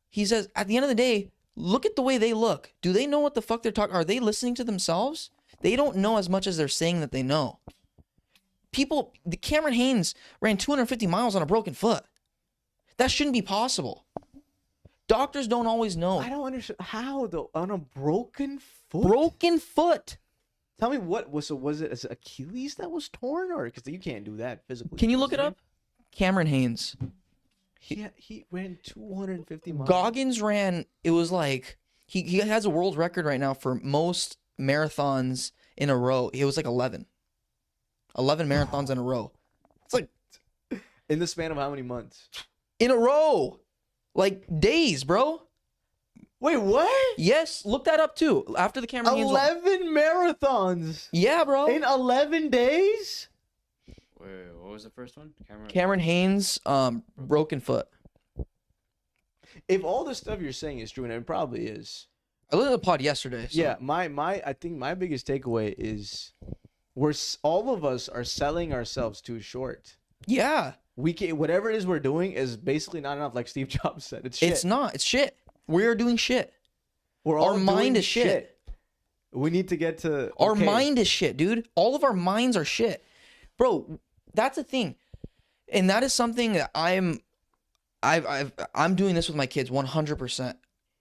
He says, at the end of the day, look at the way they look. Do they know what the fuck they're talking? Are they listening to themselves? They don't know as much as they're saying that they know. Cameron Haynes ran 250 miles on a broken foot. That shouldn't be possible. Doctors don't always know. I don't understand. How, though? On a broken foot? Broken foot. Tell me what was it Achilles that was torn, or because you can't do that physically? Can you look it up? Cameron Haynes. He ran 250 miles. Goggins ran. It was like he has a world record right now for most marathons in a row. It was like 11 marathons in a row. It's like in the span of how many months? In a row, like days, bro. Wait, what? Yes, look that up too. After the Cameron Haynes 11 marathons. Yeah, bro. In 11 days? Wait, what was the first one? Cameron Haynes, broken foot. If all the stuff you're saying is true, and it probably is. I listened to the pod yesterday. So. Yeah, I think my biggest takeaway is all of us are selling ourselves too short. Yeah. We can, whatever it is we're doing is basically not enough, like Steve Jobs said. It's shit. It's not. It's shit. We're doing shit. Our mind is shit. We need to get to our mind is shit, dude. All of our minds are shit, bro. That's the thing, and that is something that I'm doing this with my kids 100%.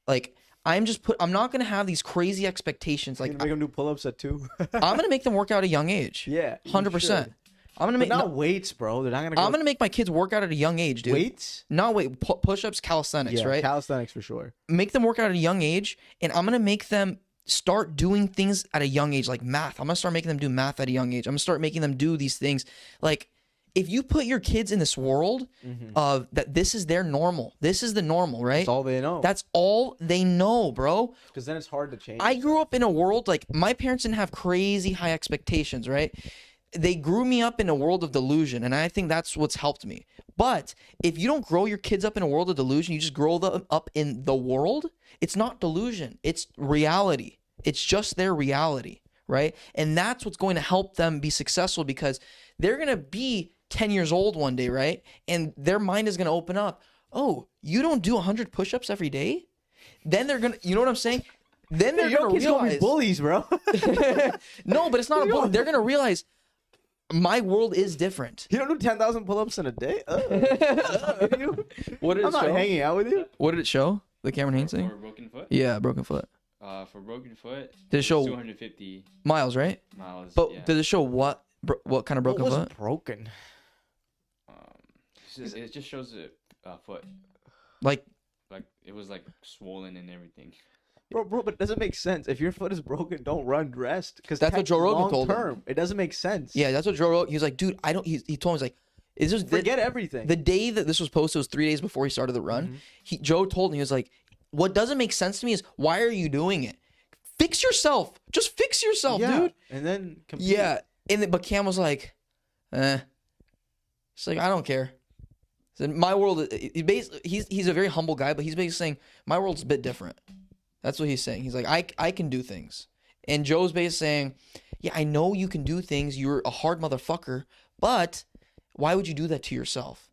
Like I'm not gonna have these crazy expectations. Like make them do pull-ups at 2. I'm gonna make them work out at a young age. Yeah, 100%. I'm gonna make not weights, bro. They're not gonna. I'm gonna make my kids work out at a young age, dude. Weights? No, wait. Push-ups, calisthenics, right? Calisthenics for sure. Make them work out at a young age, and I'm gonna make them start doing things at a young age, like math. I'm gonna start making them do math at a young age. I'm gonna start making them do these things. Like, if you put your kids in this world of that, this is their normal. This is the normal, right? That's all they know. That's all they know, bro. Because then it's hard to change. I grew up in a world like my parents didn't have crazy high expectations, right? They grew me up in a world of delusion, and I think that's what's helped me. But if you don't grow your kids up in a world of delusion, you just grow them up in the world, it's not delusion. It's reality. It's just their reality, right? And that's what's going to help them be successful because they're going to be 10 years old one day, right? And their mind is going to open up. Oh, you don't do 100 push-ups every day? Then they're going to, you know what I'm saying? Then they're going to realize. Bullies, bro. No, but it's not a bully. They're going to realize my world is different. You don't do 10,000 pull-ups in a day? What did I'm not hanging out with you. What did it show? The Cameron Haynes thing? For broken foot? Yeah, broken foot. For broken foot, did it show 250 miles, right? Miles. But yeah. did it show what kind of broken what was foot? Broken. It just shows a foot. Like it was like swollen and everything. Bro, but it doesn't make sense. If your foot is broken, don't run, rest. Because that's what Joe Rogan told him. It doesn't make sense. Yeah, that's what Joe Rogan. He was like, dude, I don't. He told me, he's like, is this forget everything. The day that this was posted was 3 days before he started the run. Joe told me, he was like, what doesn't make sense to me is why are you doing it? Fix yourself. Just fix yourself, dude. And then compete. Yeah. But Cam was like, She's like, I don't care. So my world, he's a very humble guy, but he's basically saying my world's a bit different. That's what he's saying. He's like, I can do things. And Joe's basically saying, yeah, I know you can do things. You're a hard motherfucker, but why would you do that to yourself?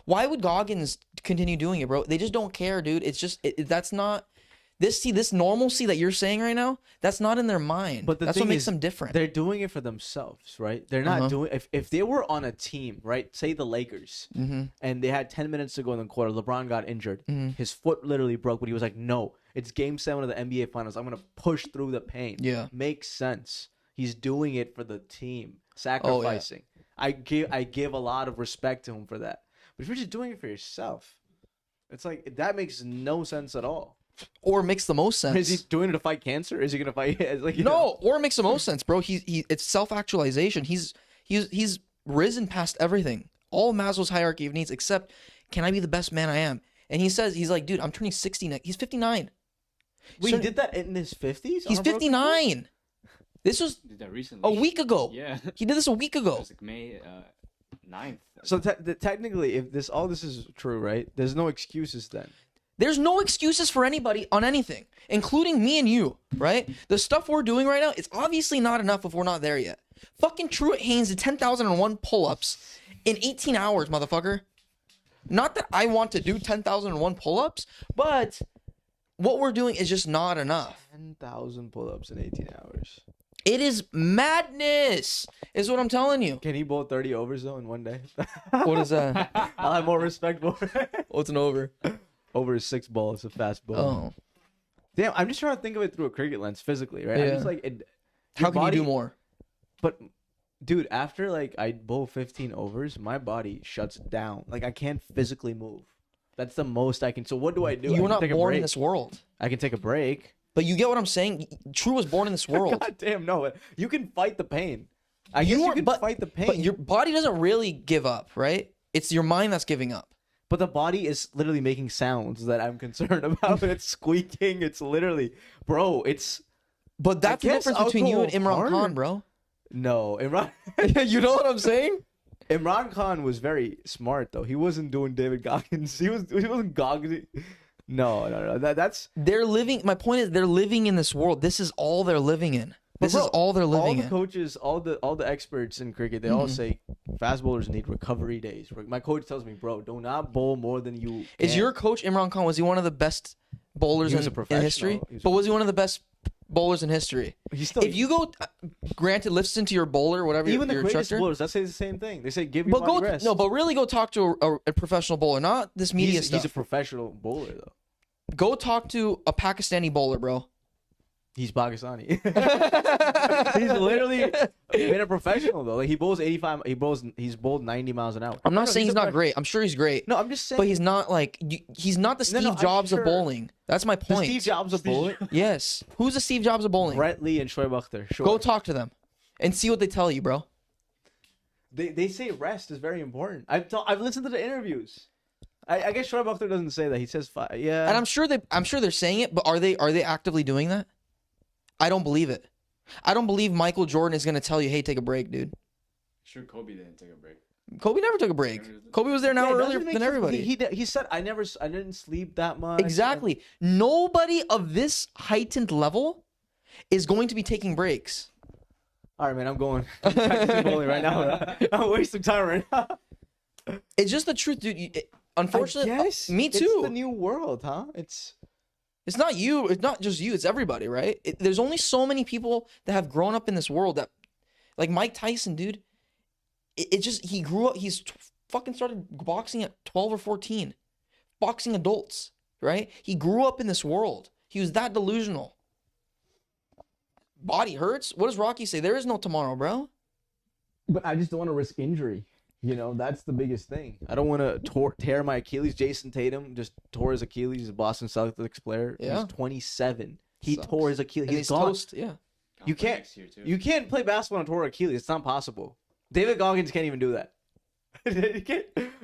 Why would Goggins continue doing it, bro? They just don't care, dude. It's just, that's not, this normalcy that you're saying right now, that's not in their mind. But that's what makes them different. They're doing it for themselves, right? They're not doing, if they were on a team, right? Say the Lakers, and they had 10 minutes to go in the quarter. LeBron got injured. His foot literally broke, but he was like, no, it's game 7 of the NBA Finals. I'm going to push through the pain. Yeah. Makes sense. He's doing it for the team, sacrificing. Oh, yeah. I give a lot of respect to him for that. But if you're just doing it for yourself, it's like, that makes no sense at all. Or makes the most sense. Is he doing it to fight cancer? Is he gonna fight? Like, or it makes the most sense, bro. It's self-actualization. He's risen past everything, all Maslow's hierarchy of needs, except can I be the best man I am? And he's like, dude, I'm turning 60 next. He's 59. Wait, he did that in his 50s? He's 59. This was did that recently. A week ago. Yeah, he did this a week ago. It was like May 9th. So technically, if all this is true, right? There's no excuses then. There's no excuses for anybody on anything, including me and you, right? The stuff we're doing right now, it's obviously not enough if we're not there yet. Fucking Truett Haynes did 10,001 pull-ups in 18 hours, motherfucker. Not that I want to do 10,001 pull-ups, but what we're doing is just not enough. 10,000 pull-ups in 18 hours. It is madness, is what I'm telling you. Can he bowl 30 overs, though, in one day? What is that? I'll have more respect for it. What's an over? Over is 6 balls, a fast ball. Oh. Damn, I'm just trying to think of it through a cricket lens physically, right? Yeah. I'm just like, How can you do more? But, dude, after like I bowl 15 overs, my body shuts down. Like I can't physically move. That's the most I can. So what do I do? You were not born in this world. I can take a break. But you get what I'm saying? True was born in this world. God damn, no. You can fight the pain. I guess you can fight the pain. But your body doesn't really give up, right? It's your mind that's giving up. But the body is literally making sounds that I'm concerned about. It's squeaking. It's literally, bro. It's. But that's the difference between you and Imran Khan, bro. No, Imran. You know what I'm saying? Imran Khan was very smart though. He wasn't doing David Goggins. He wasn't Goggins. No. That's. They're living. My point is, they're living in this world. This is all they're living in. This is all they're living in. All the coaches, all the experts in cricket, they all say fast bowlers need recovery days. My coach tells me, bro, do not bowl more than you. Is your coach Imran Khan? Was he one of the best bowlers in history? But was he one of the best bowlers in history? If you go, granted, listen to your bowler, whatever. Even your the greatest instructor, bowlers, that says the same thing. They say give your body rest. No, but really go talk to a professional bowler, not this media stuff. He's a professional bowler though. Go talk to a Pakistani bowler, bro. He's Pakistani. He's literally been a professional though. Like he bowls 85. He's bowled 90 miles an hour. I'm not saying he's not great. I'm sure he's great. No, I'm just saying. But he's not like he's not the Steve Jobs of bowling. That's my point. The Steve Jobs of bowling. Yes. Who's the Steve Jobs of bowling? Brett Lee and Shoaib Akhtar. Sure. Go talk to them, and see what they tell you, bro. They say rest is very important. I've listened to the interviews. I guess Shoaib Akhtar doesn't say that. He says yeah. And I'm sure they're saying it, but are they actively doing that? I don't believe it. I don't believe Michael Jordan is going to tell you, hey, take a break, dude. Sure, Kobe didn't take a break. Kobe never took a break. Kobe was there an hour earlier than everybody. He said, I didn't sleep that much. Exactly. Nobody of this heightened level is going to be taking breaks. All right, man, I'm going. I'm practicing bowling right now. I'm wasting time right now. It's just the truth, dude. Unfortunately, me too. It's the new world, huh? It's not you. It's not just you. It's everybody, right? There's only so many people that have grown up in this world that, like Mike Tyson, dude. He grew up. Fucking started boxing at 12 or 14, boxing adults, right? He grew up in this world. He was that delusional. Body hurts. What does Rocky say? There is no tomorrow, bro. But I just don't want to risk injury. You know, that's the biggest thing. I don't want to tear my Achilles. Jason Tatum just tore his Achilles. He's a Boston Celtics player. Yeah. He's 27. He tore his Achilles. He's gone. Toast, yeah. You can't play basketball on a torn Achilles. It's not possible. David Goggins can't even do that.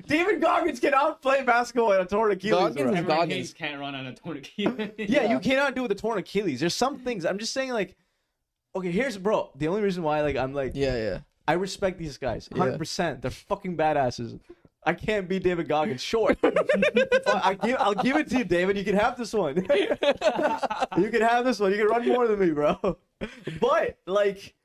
David Goggins cannot play basketball on a torn Achilles. Goggins can't run on a torn Achilles. Yeah, you cannot do it with a torn Achilles. There's some things. I'm just saying, like, okay, the only reason why, like, I'm like, yeah. I respect these guys 100%. They're fucking badasses. I can't beat David Goggins. Short. I'll give it to you, David. You can have this one. You can have this one. You can run more than me, bro. But like,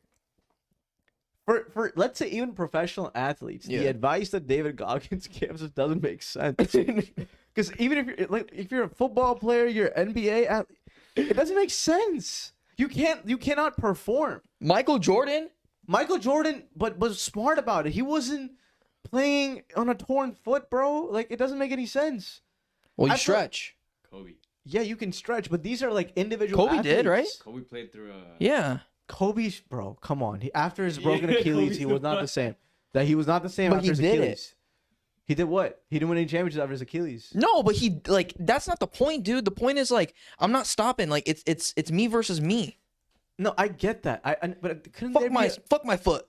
for let's say even professional athletes, the advice that David Goggins gives us doesn't make sense. Because even if you're a football player, you're an NBA athlete, it doesn't make sense. You cannot perform. Michael Jordan, but was smart about it. He wasn't playing on a torn foot, bro. Like, it doesn't make any sense. Well, you stretch. Kobe. Yeah, you can stretch, but these are like individual Kobe athletes. did, right? Kobe played through a... Yeah. Kobe's, bro, come on. After his broken Achilles, he was not the same. He was not the same after his Achilles. He did what? He didn't win any championships after his Achilles. No, but that's not the point, dude. The point is, like, I'm not stopping. Like, it's me versus me. No, I get that. But couldn't fuck my foot.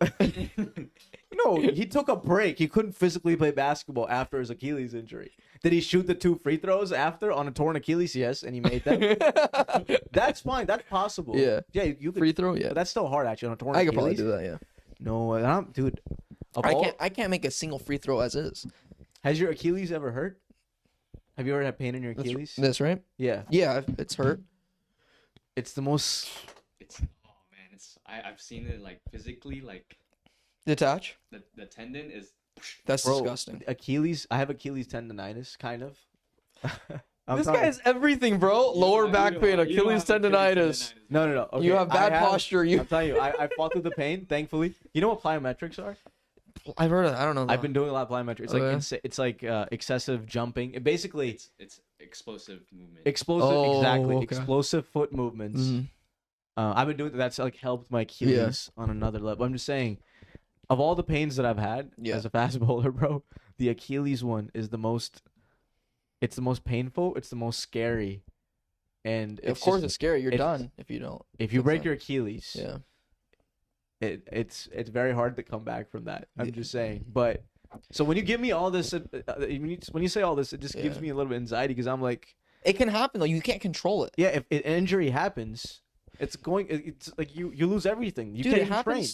No, he took a break. He couldn't physically play basketball after his Achilles injury. Did he shoot the 2 free throws after on a torn Achilles? Yes, and he made them. That's fine. That's possible. Yeah. Yeah, you could free throw. Yeah, but that's still hard actually on a torn Achilles. I could probably do that. Yeah. No, dude. I can't make a single free throw as is. Has your Achilles ever hurt? Have you ever had pain in your Achilles? That's right. Yeah. Yeah, it's hurt. It's the most. I've seen it like physically, like detach. The tendon is. That's disgusting. Achilles. I have Achilles tendonitis, kind of. This guy has everything, bro. Lower back pain, Achilles tendonitis. No. Okay. You have bad posture. I'm telling you, I fought through the pain. Thankfully, you know what plyometrics are? I've heard of that. I don't know. I've been doing a lot of plyometrics. It's like excessive jumping. It's explosive movement. Exactly. Okay. Explosive foot movements. Mm-hmm. I've been doing that's like helped my Achilles on another level. I'm just saying, of all the pains that I've had as a fast bowler, bro, the Achilles one is the most. It's the most painful. It's the most scary, and of course it's scary. You're done if you don't. If you break your Achilles, yeah, it's very hard to come back from that. I'm just saying, but. So when you give me all this, when you say all this, it just gives me a little bit of anxiety because I'm like, it can happen though. You can't control it. Yeah, if an injury happens, it's like you lose everything. You can't even train.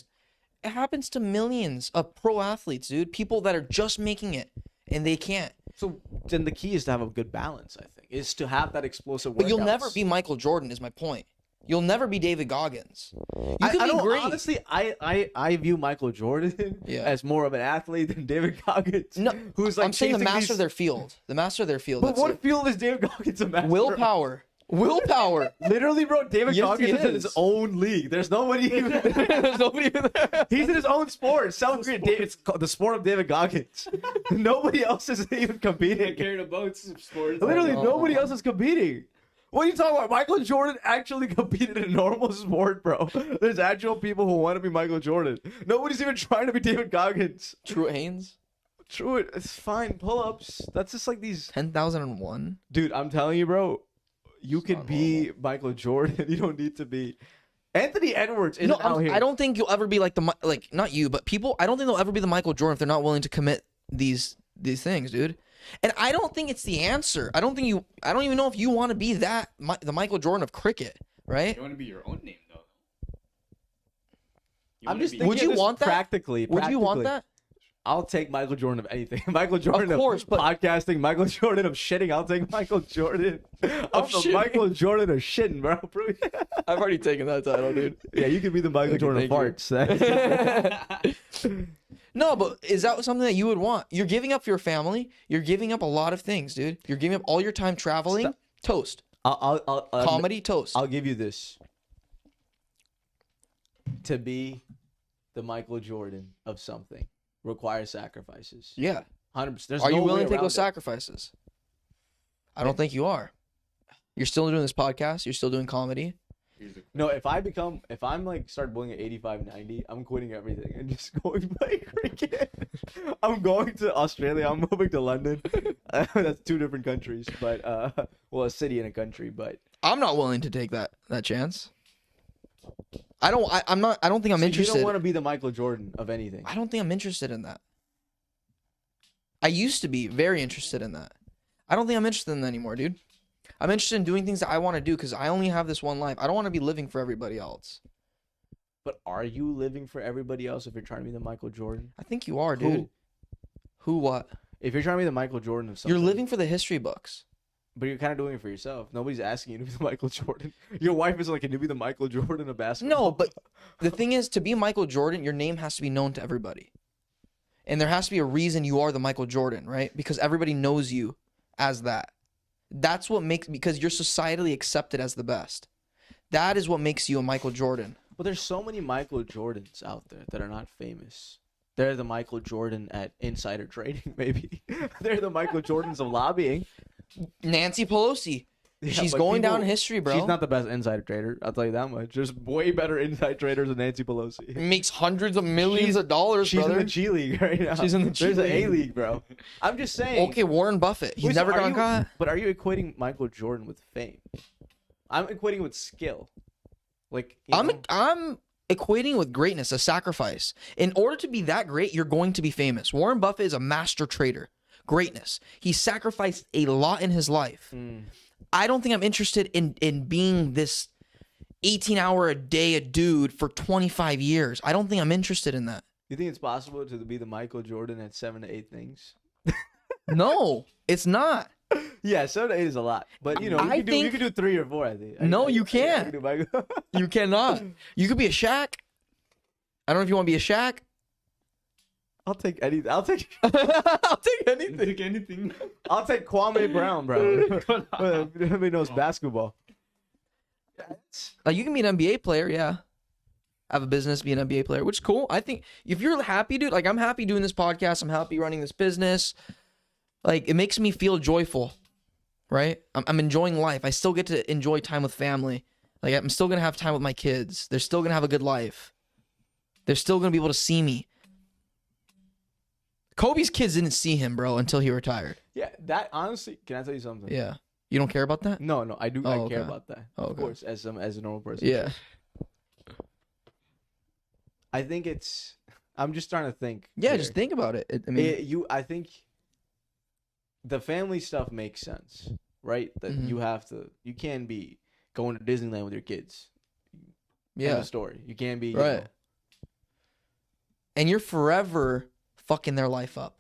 It happens to millions of pro athletes, dude. People that are just making it and they can't. So then the key is to have a good balance. I think is to have that explosive. But you'll never be Michael Jordan. Is my point. You'll never be David Goggins. You can be great. Honestly, I view Michael Jordan as more of an athlete than David Goggins. No, who's like I'm saying the master of their field. The master of their field. But what field is David Goggins a master? Willpower. Literally, bro. David Goggins is in his own league. There's nobody even there. There's nobody even there. He's in his own sport. It's called the sport of David Goggins. Nobody else is even competing. Carrying a boat sports. Literally, nobody else is competing. What are you talking about? Michael Jordan actually competed in a normal sport, bro. There's actual people who want to be Michael Jordan. Nobody's even trying to be David Goggins. Truett Haynes? Truett, it's fine. Pull-ups. That's just like these... 10,001? Dude, I'm telling you, bro. You could be Michael Jordan. You don't need to be... Anthony Edwards isn't out here. I don't think you'll ever be like not you, but people... I don't think they'll ever be the Michael Jordan if they're not willing to commit these things, dude. And I don't think it's the answer. I don't even know if you want to be the Michael Jordan of cricket, right? You want to be your own name, though. I'm just thinking, would you want that? Practically. Would you want that? I'll take Michael Jordan of anything. Michael Jordan of podcasting. Michael Jordan of shitting. I'll take Michael Jordan of Michael Jordan of shitting, bro. I've already taken that title, dude. Yeah, you could be the Michael Jordan of farts. No, but is that something that you would want? You're giving up your family. You're giving up a lot of things, dude. You're giving up all your time traveling. Stop. Toast. I'll comedy toast. I'll give you this. To be the Michael Jordan of something requires sacrifices. Yeah. 100%. Are you willing to take those sacrifices? I don't think you are. You're still doing this podcast. You're still doing comedy. No, if I'm like start bullying at 85, 90, I'm quitting everything and just going to play cricket. I'm going to Australia. I'm moving to London. That's two different countries, but well, a city and a country. But I'm not willing to take that chance. I don't think I'm interested. You don't want to be the Michael Jordan of anything. I don't think I'm interested in that. I used to be very interested in that. I don't think I'm interested in that anymore, dude. I'm interested in doing things that I want to do because I only have this one life. I don't want to be living for everybody else. But are you living for everybody else if you're trying to be the Michael Jordan? I think you are, dude. Who what? If you're trying to be the Michael Jordan of something. You're living for the history books. But you're kind of doing it for yourself. Nobody's asking you to be the Michael Jordan. Your wife is like, can you be the Michael Jordan of basketball? No, but the thing is, to be Michael Jordan, your name has to be known to everybody. And there has to be a reason you are the Michael Jordan, right? Because everybody knows you as that. That's what makes, because you're societally accepted as the best. That is what makes you a Michael Jordan. Well, there's so many Michael Jordans out there that are not famous. They're the Michael Jordan at insider trading, maybe. They're the Michael Jordans of lobbying. Nancy Pelosi. Yeah, she's going down in history, bro. She's not the best insider trader. I'll tell you that much. There's way better inside traders than Nancy Pelosi. Makes hundreds of millions of dollars, she's brother. She's in the G League right now. She's in the G League. There's an A League, bro. I'm just saying. Okay, Warren Buffett. He's never gone caught. But are you equating Michael Jordan with fame? I'm equating with skill. Like I'm equating with greatness, a sacrifice. In order to be that great, you're going to be famous. Warren Buffett is a master trader. Greatness. He sacrificed a lot in his life. I don't think I'm interested in being this 18-hour-a-day dude for 25 years. I don't think I'm interested in that. You think it's possible to be the Michael Jordan at 7 to 8 things? No, it's not. Yeah, 7 to 8 is a lot. But, you know, you can do 3 or 4, I think. No, you can't. You cannot. You could be a Shaq. I don't know if you want to be a Shaq. I'll take anything. I'll take anything. Take anything. I'll take Kwame Brown, bro. Nobody knows basketball. Like, you can be an NBA player, yeah. Have a business, be an NBA player, which is cool. I think if you're happy, dude, like I'm happy doing this podcast. I'm happy running this business. Like, it makes me feel joyful, right? I'm enjoying life. I still get to enjoy time with family. Like, I'm still going to have time with my kids. They're still going to have a good life. They're still going to be able to see me. Kobe's kids didn't see him, bro, until he retired. Yeah, that honestly, can I tell you something? Yeah. You don't care about that? No, I do. I care okay. about that. Oh, okay. Of course, as a normal person. Yeah. I think I'm just trying to think. Yeah, here. just think about it. I think the family stuff makes sense, right? That you can be going to Disneyland with your kids. Yeah. End of story. You can't be right. And you're forever fucking their life up.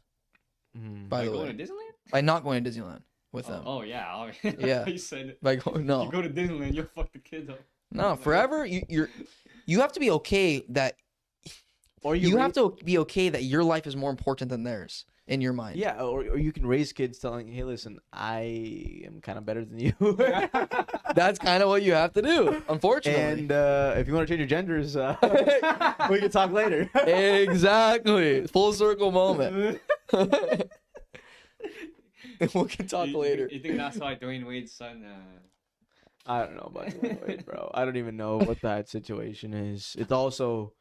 By the way, going to Disneyland? By not going to Disneyland with them. Oh yeah. Yeah. You said it. By no. You go to Disneyland, you'll fuck the kids up. No, forever. You have to be okay that. Or you have to be okay that your life is more important than theirs in your mind. Yeah, or you can raise kids telling, hey, listen, I am kind of better than you. That's kind of what you have to do, unfortunately. And if you want to change your genders, we can talk later. Exactly. Full circle moment. We can talk later. You think that's why Dwayne Wade's son... I don't know about Dwayne Wade, bro. I don't even know what that situation is. It's also...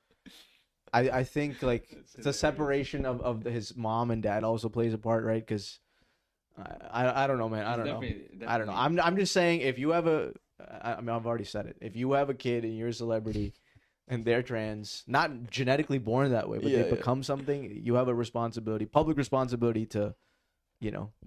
I think like the separation of his mom and dad also plays a part, right? Because I don't know, man. I don't know. I don't know. I'm just saying, if you have I've already said it. If you have a kid and you're a celebrity and they're trans, not genetically born that way, but they become something, you have a responsibility, public responsibility to,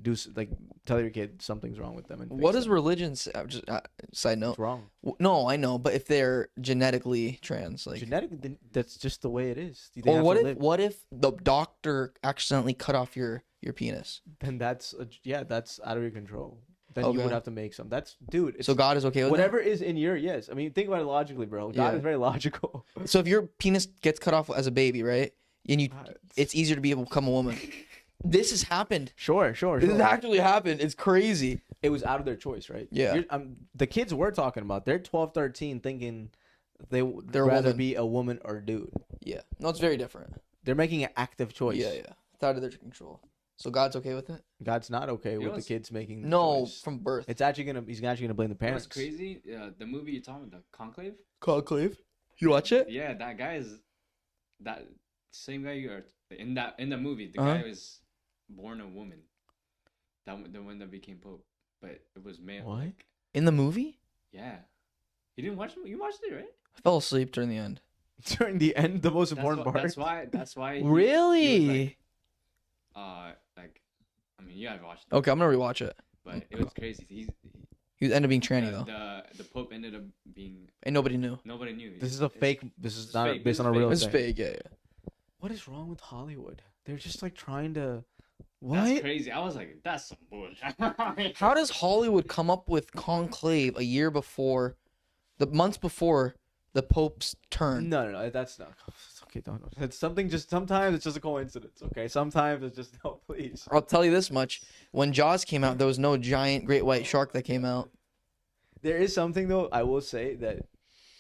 do like tell your kid something's wrong with them. And what does religion say? Just side note. What's wrong? No, I know, but if they're genetically trans, like genetically, that's just the way it is. Or what if the doctor accidentally cut off your penis? Then that's out of your control. Then you would have to make some. That's dude. So God is okay with whatever that? is in your yes. I mean, think about it logically, bro. God is very logical. So if your penis gets cut off as a baby, right, and it's easier to be able to become a woman. This has happened. Sure. This has actually happened. It's crazy. It was out of their choice, right? Yeah. The kids we're talking about, they're 12, 13, thinking they'd rather be a woman or a dude. Yeah. No, it's very different. They're making an active choice. Yeah. It's out of their control. So God's okay with it? God's not okay with the kids making the choice. From birth. He's actually gonna blame the parents. What's crazy? The movie you're talking about, the Conclave? You watch it? Yeah, that guy is that same guy you are in the movie. The guy was born a woman. The one that became Pope, but it was male. What? In the movie? Yeah. You didn't watch it? You watched it, right? I fell asleep during the end. During the end, the most important part. That's why. Really? I mean, you gotta watch it. Okay, I'm gonna rewatch it. But it was crazy. He ended up being tranny though. The Pope ended up being. And nobody knew. Nobody knew. This is a fake. This is not fake. based on a real thing. It's fake. Yeah. What is wrong with Hollywood? They're just like trying to. What? That's crazy. I was like, that's some bullshit. How does Hollywood come up with Conclave a year before, the months before the Pope's turn? No, that's not. Okay, don't. It's something. Just sometimes it's just a coincidence. Okay, sometimes it's just no. Please. I'll tell you this much: when Jaws came out, there was no giant great white shark that came out. There is something though. I will say that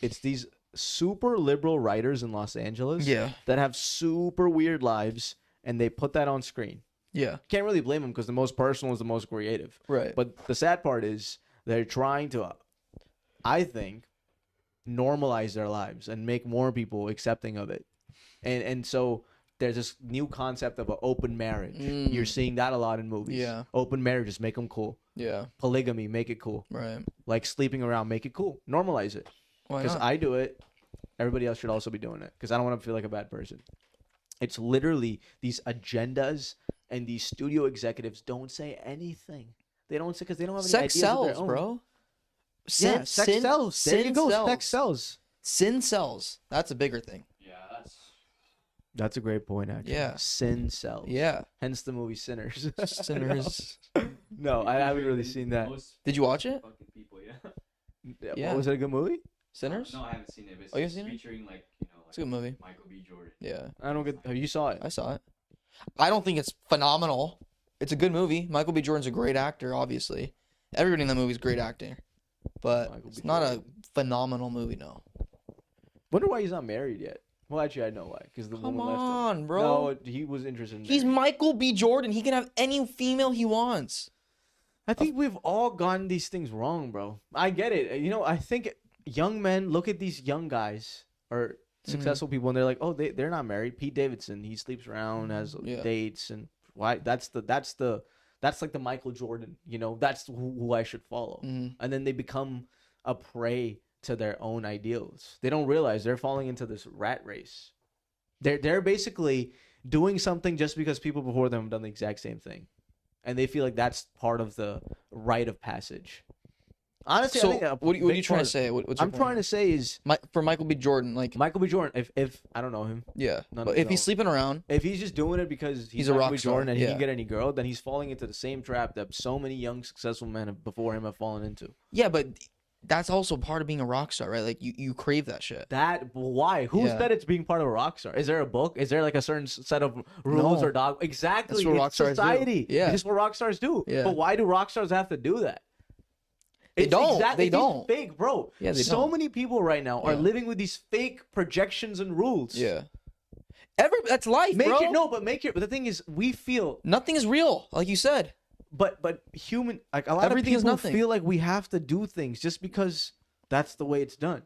it's these super liberal writers in Los Angeles. That have super weird lives, and they put that on screen. Yeah. Can't really blame them because the most personal is the most creative. Right. But the sad part is they're trying to, I think, normalize their lives and make more people accepting of it. And so there's this new concept of an open marriage. You're seeing that a lot in movies. Yeah. Open marriages, make them cool. Yeah. Polygamy, make it cool. Right. Like sleeping around, make it cool. Normalize it. Why Because not? I do it. Everybody else should also be doing it. Because I don't want to feel like a bad person. It's literally these agendas. And these studio executives don't say anything. They don't say because they don't have any Sex ideas sells, of their own. bro. Sex sells. There you go. Sex sells. Sin sells. That's a bigger thing. Yeah, that's a great point, actually. Yeah. Sin sells. Yeah. Hence the movie Sinners. Sinners. No, I haven't really seen that. Did you watch it? People, Yeah. Was it a good movie? Sinners? No, I haven't seen it. But Oh, you haven't seen it? featuring It's a good movie. Michael B. Jordan. Yeah. I don't get. Have you saw it? I saw it. I don't think it's phenomenal. It's a good movie. Michael B. Jordan's a great actor, obviously. Everybody in that movie is a great actor. But it's not a phenomenal movie, no. Wonder why he's not married yet. Well, actually, I know why. Because the woman left him. Come on, bro. No, he was interested in He's Michael B. Jordan. He can have any female he wants. I think we've all gotten these things wrong, bro. I get it. I think young men look at these young guys or successful people, and they're like, oh, they're not married. Pete Davidson, he sleeps around, has dates, and why? That's like the Michael Jordan. That's who I should follow. And then they become a prey to their own ideals. They don't realize they're falling into this rat race. They're basically doing something just because people before them have done the exact same thing, and they feel like that's part of the rite of passage. Honestly, so I think what are you trying to say? What's I'm trying to say is for Michael B. Jordan, like Michael B. Jordan. If I don't know him, but if he's sleeping around, if he's just doing it because he's a Michael rock B. star, Jordan and he can get any girl, then he's falling into the same trap that so many young successful men before him have fallen into. Yeah, but that's also part of being a rock star, right? Like you crave that shit. Why? Who said it's being part of a rock star? Is there a book? Is there like a certain set of rules or dog? Exactly. That's what rock stars society. Do. Yeah, it's what rock stars do. Yeah. But why do rock stars have to do that? They don't. It's fake, bro. Yeah, they so don't. many people right now are living with these fake projections and rules. Yeah. That's life, But bro. the thing is, we feel nothing is real, like you said. But human, like a lot Everything of people is nothing. feel like we have to do things just because that's the way it's done.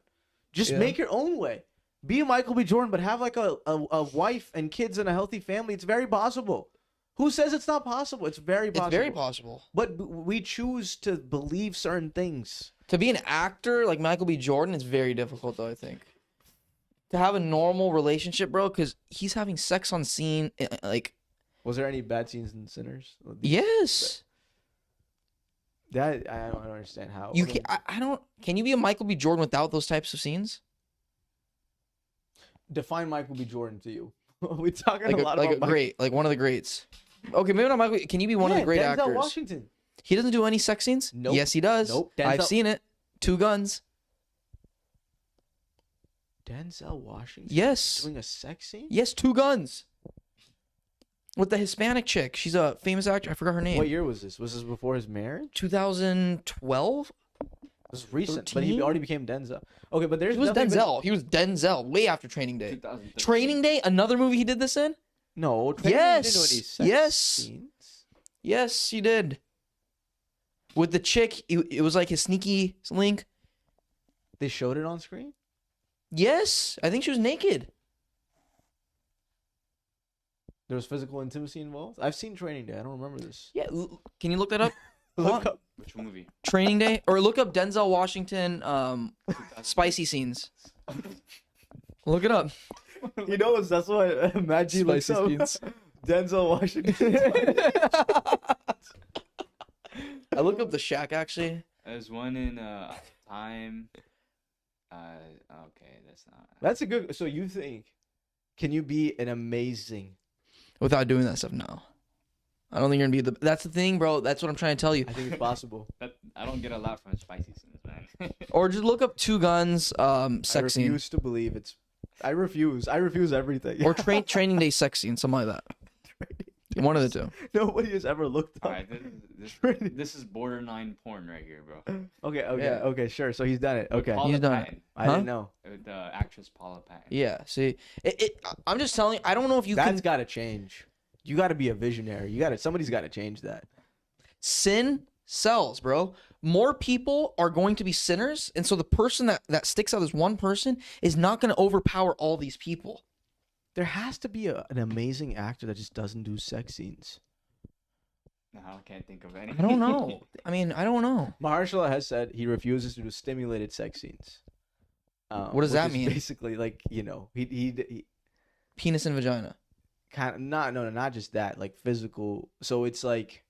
Just make your own way. Be a Michael B. Jordan, but have like a wife and kids and a healthy family. It's very possible. Who says it's not possible? It's very possible. It's very possible. But we choose to believe certain things. To be an actor like Michael B. Jordan is very difficult, though, I think. To have a normal relationship, bro, because he's having sex on scene, like... Was there any bad scenes in Sinners? Yes. That I don't understand how. Can you be a Michael B. Jordan without those types of scenes? Define Michael B. Jordan to you. We're talking like a lot about a great, like one of the greats. Okay, maybe not Michael. Can you be one of the great Denzel actors? Washington. He doesn't do any sex scenes? Nope. Yes, he does. Nope. I've seen it. 2 Guns. Denzel Washington. Yes. Doing a sex scene? Yes, 2 Guns. With the Hispanic chick. She's a famous actor. I forgot her name. What year was this? Was this before his marriage? 2012? It was recent, 13? but he already became Denzel. Okay, but there's He was Denzel way after Training Day. Training Day, another movie he did this in? No, Training Day didn't do any sex scenes. Yes, he did. With the chick, it was like his sneaky link. They showed it on screen? Yes, I think she was naked. There was physical intimacy involved? I've seen Training Day. I don't remember this. Yeah, can you look that up? Look up. Which movie? Training Day? Or look up Denzel Washington spicy scenes. Look it up. You know what? That's what Maggie looks up. Denzel Washington. I look up the Shack, actually. There's one in Time. Okay, that's not. That's a good... So you think... Can you be an amazing... Without doing that stuff? No. I don't think you're going to be the... That's the thing, bro. That's what I'm trying to tell you. I think it's possible. I don't get a lot from spicy scenes, man. Or just look up 2 Guns sex scene. I refuse to believe it's... I refuse everything. Or Training Day sex scene, something like that. One of the two. Nobody has ever looked up. All right, this is borderline porn right here, bro. Okay, sure. So he's done it. Okay, he's done it. I didn't know. The actress Paula Patton. Yeah. See, I'm just telling you. I don't know if you That's got to change. You got to be a visionary. Somebody's got to change that. Sin sells, bro. More people are going to be sinners, and so the person that sticks out as one person is not going to overpower all these people. There has to be an amazing actor that just doesn't do sex scenes. No, I can't think of any. I don't know. I don't know. Mahershala has said he refuses to do stimulated sex scenes. What does that mean? Basically, like, he penis and vagina. Kind of not just that, like physical. So it's like,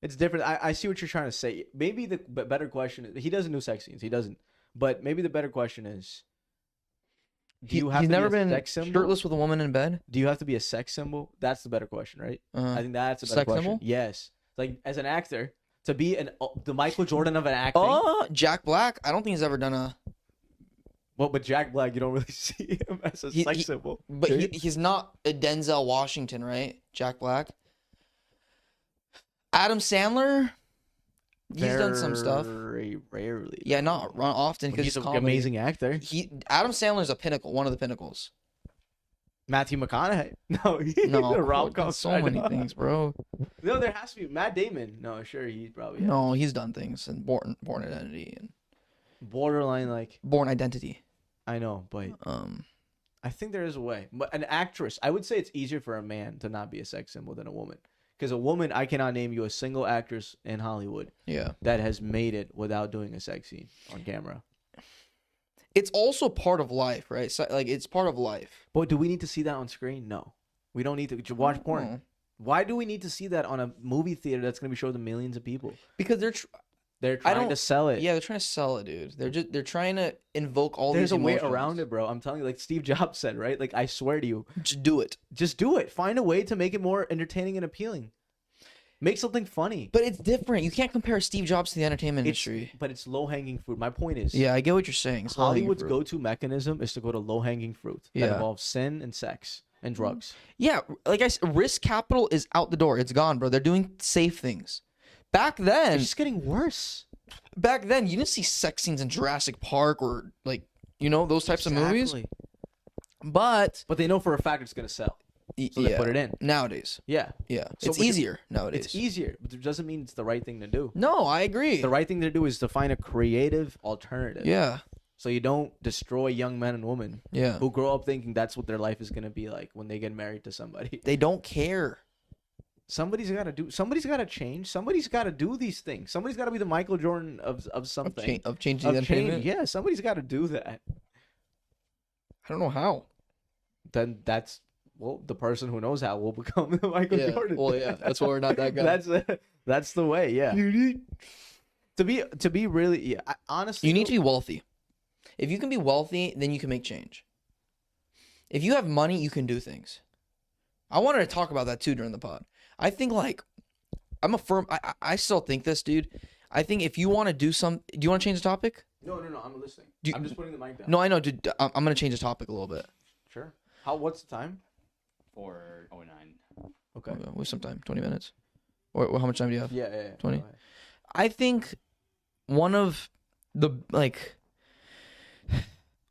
it's different. I see what you're trying to say. Maybe the better question is, he doesn't do sex scenes. He doesn't. But maybe the better question is, he's never been shirtless with a woman in bed? Do you have to be a sex symbol? That's the better question, right? I think that's a better sex question. Symbol? Yes. Like, as an actor, to be the Michael Jordan of an acting. Oh, Jack Black. I don't think he's ever done a... Well, but Jack Black, you don't really see him as a sex symbol. But he's not a Denzel Washington, right? Jack Black. Adam Sandler... He's done some stuff. Very rarely. Yeah, not often because he's an amazing actor. Adam Sandler's a pinnacle, one of the pinnacles. Matthew McConaughey. No, no, rom-com. So many things, bro. No, there has to be Matt Damon. No, sure, he probably. No, he's done things and Born Identity and. borderline like born identity. I know, but I think there is a way. But an actress, I would say it's easier for a man to not be a sex symbol than a woman. Because a woman, I cannot name you a single actress in Hollywood that has made it without doing a sex scene on camera. It's also part of life, right? So, like, it's part of life. But do we need to see that on screen? No. We don't need to watch porn. Why do we need to see that on a movie theater that's going to be shown to millions of people? Because they're trying to sell it. Yeah, they're trying to sell it, dude. They're trying to invoke all There's these emotions. There's a way around it, bro. I'm telling you, like Steve Jobs said, right? Like, I swear to you. Just do it. Just do it. Find a way to make it more entertaining and appealing. Make something funny. But it's different. You can't compare Steve Jobs to the entertainment industry. But it's low-hanging fruit. My point is... Yeah, I get what you're saying. It's Hollywood's go-to mechanism is to go to low-hanging fruit. That involves sin and sex and drugs. Yeah, like I said, risk capital is out the door. It's gone, bro. They're doing safe things. Back then... It's just getting worse. Back then, you didn't see sex scenes in Jurassic Park or, like, you know, those types of movies. But they know for a fact it's going to sell. So they put it in. Nowadays. Yeah. So it's easier nowadays. It's easier, but it doesn't mean it's the right thing to do. No, I agree. The right thing to do is to find a creative alternative. Yeah. So you don't destroy young men and women who grow up thinking that's what their life is going to be like when they get married to somebody. They don't care. Somebody's got to change. Somebody's got to do these things. Somebody's got to be the Michael Jordan of something. Of changing the entertainment? Yeah, somebody's got to do that. I don't know how. Then that's... Well, the person who knows how will become the Michael Jordan. Well, yeah, that's why we're not that guy. That's the way. Yeah. To be really, honestly, you need to be wealthy. If you can be wealthy, then you can make change. If you have money, you can do things. I wanted to talk about that too during the pod. I think I still think this, dude. I think if you want to do do you want to change the topic? No, I'm listening. I'm just putting the mic down. No, I know, dude. I'm gonna change the topic a little bit. Sure. What's the time? 4:09. Okay. What's some time? 20 minutes? Or how much time do you have? Yeah. 20? I think one of the, like,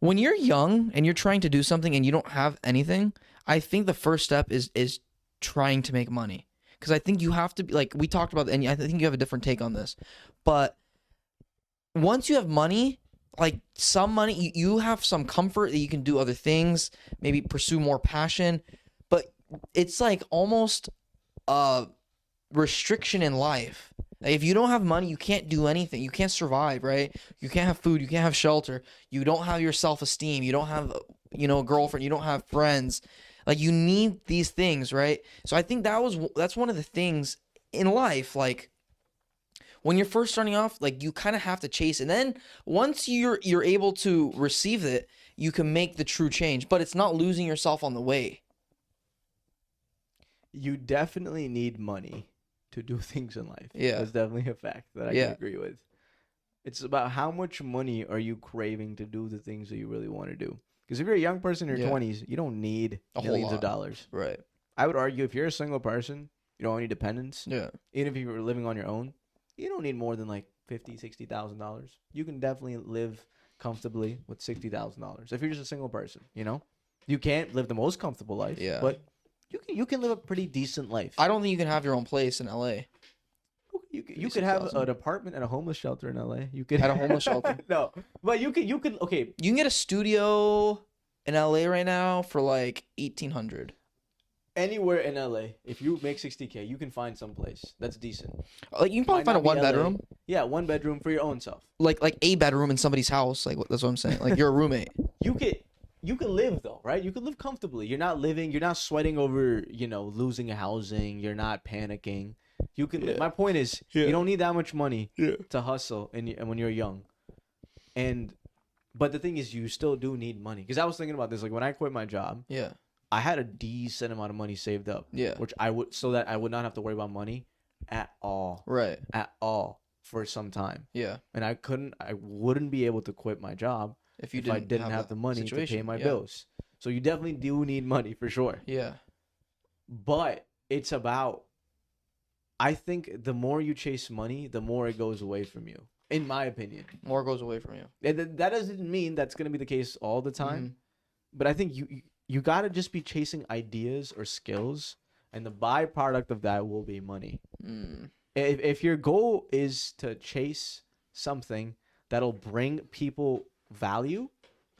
when you're young and you're trying to do something and you don't have anything, I think the first step is trying to make money. Because I think you have to be, like, we talked about, and I think you have a different take on this. But once you have money, like some money, you have some comfort that you can do other things, maybe pursue more passion. But it's like almost a restriction in life. Like if you don't have money, you can't do anything. You can't survive, right? You can't have food. You can't have shelter. You don't have your self-esteem. You don't have, a girlfriend. You don't have friends. Like you need these things, right? So I think that's one of the things in life, like when you're first starting off, like you kind of have to chase it. And then once you're able to receive it, you can make the true change, but it's not losing yourself on the way. You definitely need money to do things in life. Yeah. That's definitely a fact that I can agree with. It's about how much money are you craving to do the things that you really want to do. Because if you're a young person in your 20s, you don't need millions of dollars. Right. I would argue if you're a single person, you don't have any dependents. Yeah. Even if you were living on your own, you don't need more than like $50,000, $60,000. You can definitely live comfortably with $60,000 if you're just a single person. You can't live the most comfortable life. Yeah. But you can live a pretty decent life. I don't think you can have your own place in LA. You could have an apartment at a homeless shelter in LA. You could at a homeless shelter. No, but you can. Okay, you can get a studio in LA right now for like $1,800. Anywhere in LA, if you make $60K, you can find some place that's decent. Like you can probably find a one bedroom. Yeah, one bedroom for your own self. Like a bedroom in somebody's house. Like that's what I'm saying. Like you're a roommate. You can live though, right? You can live comfortably. You're not sweating over, losing housing. You're not panicking. You can. Yeah. My point is, you don't need that much money to hustle, and when you're young. But the thing is, you still do need money. Because I was thinking about this, like when I quit my job, I had a decent amount of money saved up, which so that I would not have to worry about money at all, right? At all for some time, And I wouldn't be able to quit my job if I didn't have the money to pay my bills. So you definitely do need money for sure. Yeah, but it's about. I think the more you chase money, the more it goes away from you. In my opinion, more goes away from you. And that doesn't mean that's going to be the case all the time, but I think you got to just be chasing ideas or skills, and the byproduct of that will be money. If your goal is to chase something that'll bring people value,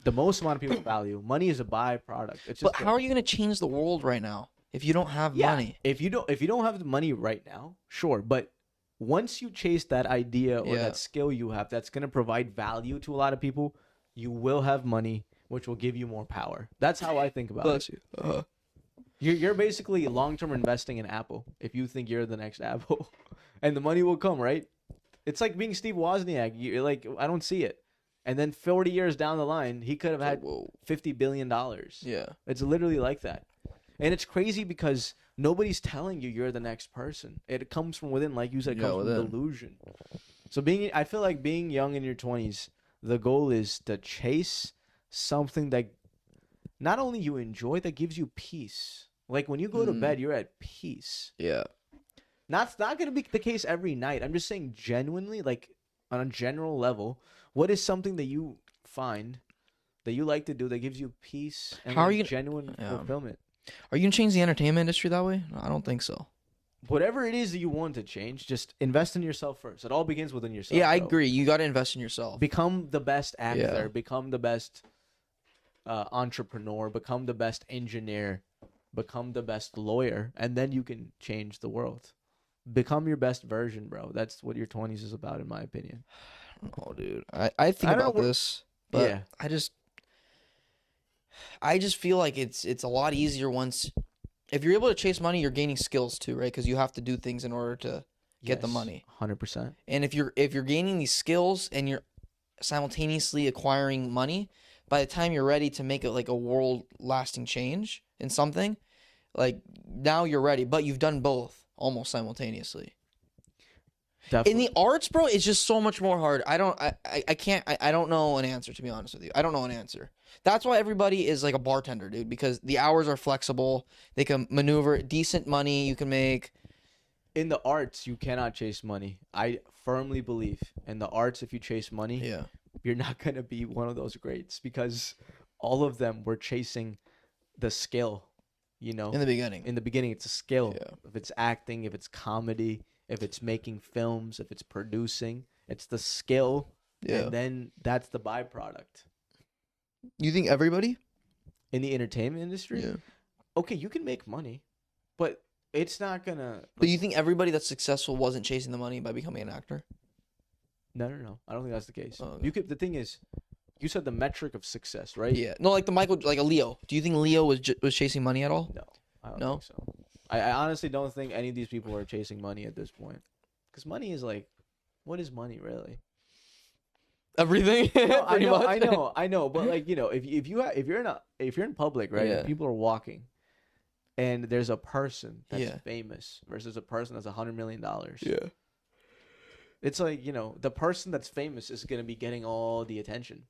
the most amount of people value. Money is a byproduct. It's just but how are you going to change the world right now if you don't have money? If you don't have the money right now, sure, but once you chase that idea or that skill you have that's going to provide value to a lot of people, you will have money, which will give you more power. That's how I think about it. You're basically long-term investing in Apple if you think you're the next Apple, and the money will come, right? It's like being Steve Wozniak. You're like, I don't see it. And then 40 years down the line, he could have had $50 billion. Yeah. It's literally like that. And it's crazy because nobody's telling you you're the next person. It comes from within, like you said, it comes from delusion. So I feel like being young in your 20s, the goal is to chase something that not only you enjoy, that gives you peace. Like when you go to bed, you're at peace. Yeah. It's not going to be the case every night. I'm just saying genuinely, like on a general level, what is something that you find that you like to do that gives you peace and genuine fulfillment? Are you going to change the entertainment industry that way? No, I don't think so. Whatever it is that you want to change, just invest in yourself first. It all begins within yourself. Yeah, I agree. You got to invest in yourself. Become the best actor. Become the best entrepreneur. Become the best engineer. Become the best lawyer. And then you can change the world. Become your best version, bro. That's what your 20s is about, in my opinion. Oh, dude. I think about this, but I just feel like it's a lot easier once if you're able to chase money, you're gaining skills too, right? Because you have to do things in order to get the money. 100%. And if you're gaining these skills and you're simultaneously acquiring money, by the time you're ready to make it like a world lasting change in something, like now you're ready, but you've done both almost simultaneously. Definitely. In the arts, bro, it's just so much more hard. I don't know an answer, to be honest with you. I don't know an answer. That's why everybody is like a bartender, dude, because the hours are flexible. They can maneuver decent money you can make. In the arts, you cannot chase money. I firmly believe in the arts, if you chase money, you're not going to be one of those greats because all of them were chasing the skill, you know? In the beginning. In the beginning, it's a skill. Yeah. If it's acting, if it's comedy, if it's making films, if it's producing, it's the skill. Yeah. And then that's the byproduct. You think everybody? In the entertainment industry? Yeah. Okay, you can make money, but it's not going to... But you think everybody that's successful wasn't chasing the money by becoming an actor? No. I don't think that's the case. Oh, okay. The thing is, you said the metric of success, right? Yeah. No, like a Leo. Do you think Leo was chasing money at all? No. I don't think so. I honestly don't think any of these people are chasing money at this point. Because money is like, what is money really? Everything. No, I know. But like, you know, if you're in public, right? Yeah. People are walking, and there's a person that's famous versus a person that's $100 million. Yeah. It's like, you know, the person that's famous is gonna be getting all the attention.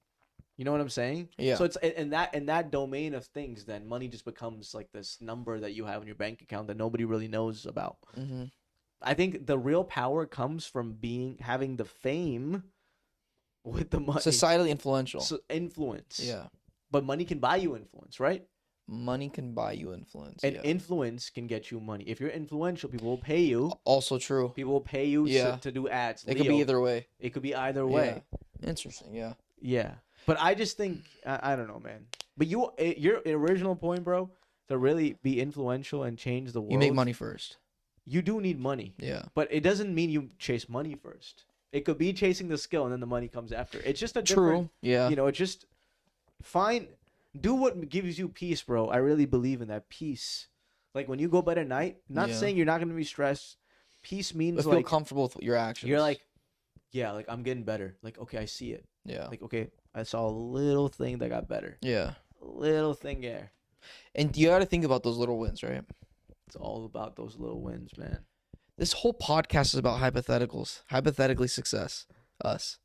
You know what I'm saying? Yeah. So it's in that domain of things, then money just becomes like this number that you have in your bank account that nobody really knows about. Mm-hmm. I think the real power comes from having the fame with the money. Societally influential. So influence. Yeah. But money can buy you influence, right? Money can buy you influence. And influence can get you money. If you're influential, people will pay you. Also true. People will pay you to do ads. It could be either way. It could be either way. Yeah. Interesting, yeah. Yeah. But I just think, I don't know, man. But your original point, bro, to really be influential and change the world. You make money first. You do need money. Yeah. But it doesn't mean you chase money first. It could be chasing the skill and then the money comes after. It's just a different... True, yeah. You know, it's just... Do what gives you peace, bro. I really believe in that peace. Like when you go bed at night, not saying you're not going to be stressed. Peace means feel comfortable with your actions. You're like, yeah, like I'm getting better. Like, okay, I see it. Yeah. Like, okay, I saw a little thing that got better. Yeah. A little thing there. And you got to think about those little wins, right? It's all about those little wins, man. This whole podcast is about hypotheticals. Hypothetically success. Us.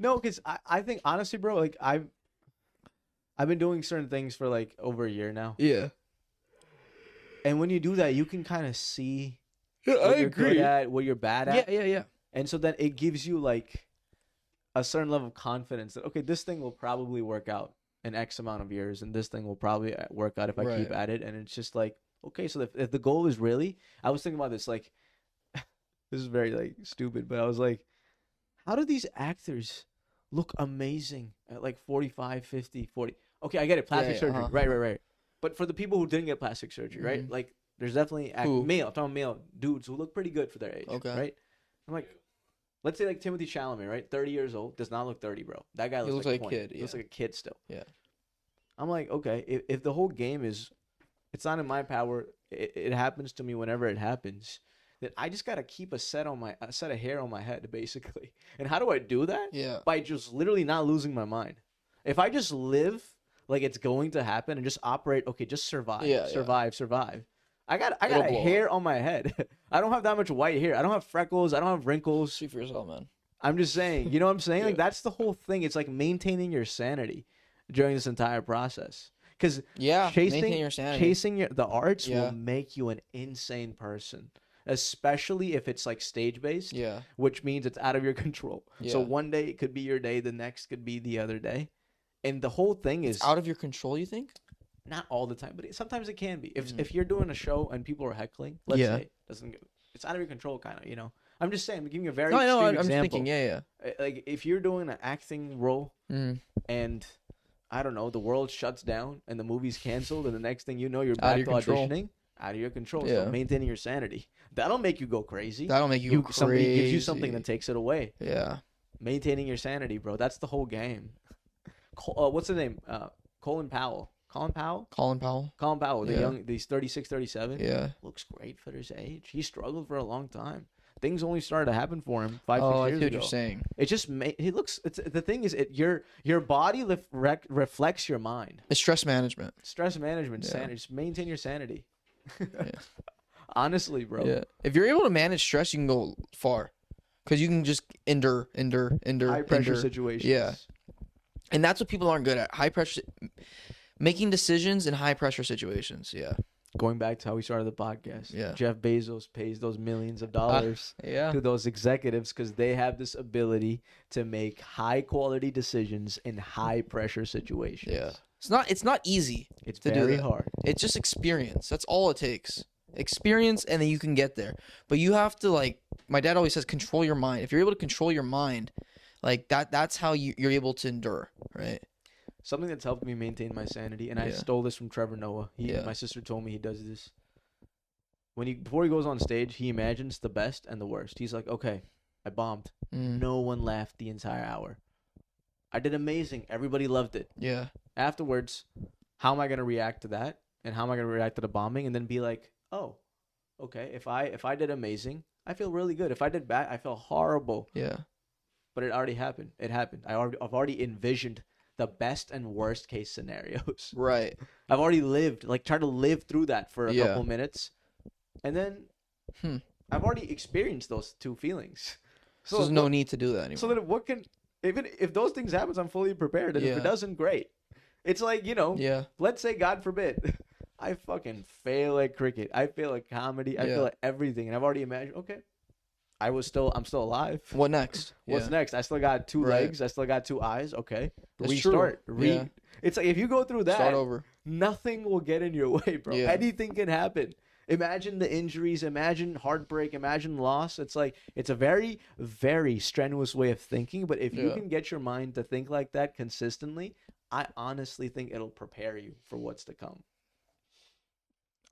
No, because I think, honestly, bro, like I've been doing certain things for like over a year now. Yeah. And when you do that, you can kind of see what you're good at, what you're bad at. Yeah. And so then it gives you like a certain level of confidence that, okay, this thing will probably work out in X amount of years, and this thing will probably work out if I keep at it. And it's just like, okay, so if the goal is really, I was thinking about this, like, this is very like stupid, but I was like, how do these actors look amazing at like 45, 50, 40? Okay, I get it. Plastic surgery. Right. But for the people who didn't get plastic surgery, right? Like, there's definitely male. I'm talking male dudes who look pretty good for their age. Okay. Right? I'm like, let's say like Timothy Chalamet, right? 30 years old. Does not look 30, bro. That guy looks like 20. A kid. He looks like a kid still. Yeah. I'm like, okay, if the whole game is, it's not in my power, it happens to me whenever it happens, then I just got to keep a set of hair on my head, basically. And how do I do that? Yeah. By just literally not losing my mind. If I just live like it's going to happen and just operate, okay, just survive, survive. I got a hair on my head. I don't have that much white hair. I don't have freckles. I don't have wrinkles. Speak for yourself, man. I'm just saying, you know what I'm saying? Like, that's the whole thing. It's like maintaining your sanity during this entire process. Because chasing the arts will make you an insane person, especially if it's like stage based. Yeah, which means it's out of your control. Yeah. So one day it could be your day, the next could be the other day, and the whole thing is out of your control. You think? Not all the time, but sometimes it can be. If you're doing a show and people are heckling, let's say, it's out of your control, kind of. You know, I'm just saying, I'm giving you a very extreme example. I'm thinking, like if you're doing an acting role and I don't know, the world shuts down and the movie's canceled, and the next thing you know, you're back to auditioning. Out of your control. Yeah. So maintaining your sanity. That'll make you go crazy. That'll make you go crazy. Somebody gives you something that takes it away. Yeah. Maintaining your sanity, bro. That's the whole game. What's the name? Colin Powell. Colin Powell. He's 36, 37. Yeah. Looks great for his age. He struggled for a long time. Things only started to happen for him 5-6 years ago. I see what you're saying. It just he looks. The thing is, your body reflects your mind. It's stress management. Sanity. Just maintain your sanity. Honestly, bro. Yeah. If you're able to manage stress, you can go far, because you can just endure high pressure situations. Yeah. And that's what people aren't good at. High pressure, making decisions in high pressure situations. Yeah. Going back to how we started the podcast, Jeff Bezos pays those millions of dollars to those executives because they have this ability to make high quality decisions in high pressure situations. Yeah, it's not easy. It's very hard. It's just experience. That's all it takes. Experience, and then you can get there. But you have to, like my dad always says, control your mind. If you're able to control your mind, like that's how you're able to endure, right? Something that's helped me maintain my sanity, and I stole this from Trevor Noah. My sister told me he does this. Before he goes on stage, he imagines the best and the worst. He's like, okay, I bombed. No one laughed the entire hour. I did amazing. Everybody loved it. Yeah. Afterwards, how am I going to react to that? And how am I going to react to the bombing? And then be like, oh, okay, if I did amazing, I feel really good. If I did bad, I feel horrible. Yeah. But it already happened. It happened. I've already envisioned the best and worst case scenarios. Right. I've already tried to live through that for a couple minutes. And then I've already experienced those two feelings. So there's no need to do that anymore. So then even if those things happen, I'm fully prepared. And if it doesn't, great. It's like, let's say, God forbid, I fucking fail at cricket. I fail at comedy. I fail at everything. And I've already imagined, okay, I'm still alive. What next? What's next? I still got two legs. I still got two eyes. Okay. Restart. It's like if you go through that, start over. Nothing will get in your way, bro. Yeah. Anything can happen. Imagine the injuries. Imagine heartbreak. Imagine loss. It's like it's a very, very strenuous way of thinking. But if you can get your mind to think like that consistently, I honestly think it'll prepare you for what's to come.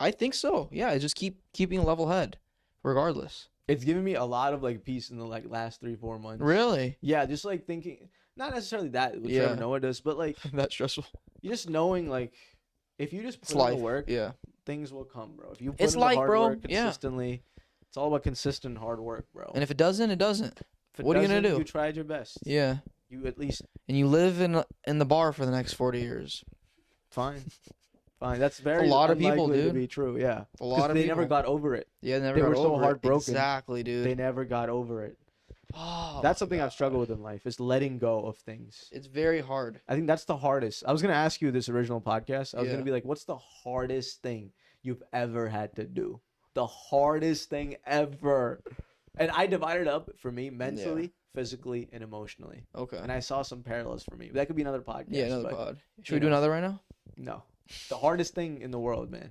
I think so. Yeah, just keeping a level head, regardless. It's given me a lot of peace in the last 3-4 months. Really? Yeah, just thinking, not necessarily that what Trevor Noah does, but that's stressful. You just knowing if you just put in the work, things will come, bro. If you put in the hard work consistently, it's all about consistent hard work, bro. And if it doesn't, it doesn't. What are you gonna do? You tried your best. Yeah. You at least. And you live in the bar for the next 40 years. Fine. That's very a lot of people, dude. To be true, yeah. A lot of they people never got over it. Yeah, they were so heartbroken. Exactly, dude. They never got over it. Oh, that's something I've struggled with in life, is letting go of things. It's very hard. I think that's the hardest. I was gonna ask you this original podcast. I was gonna be like, what's the hardest thing you've ever had to do? The hardest thing ever. And I divided it up for me mentally, physically, and emotionally. Okay. And I saw some parallels for me. That could be another podcast. Yeah, another pod. Should we do another right now? No. The hardest thing in the world, man,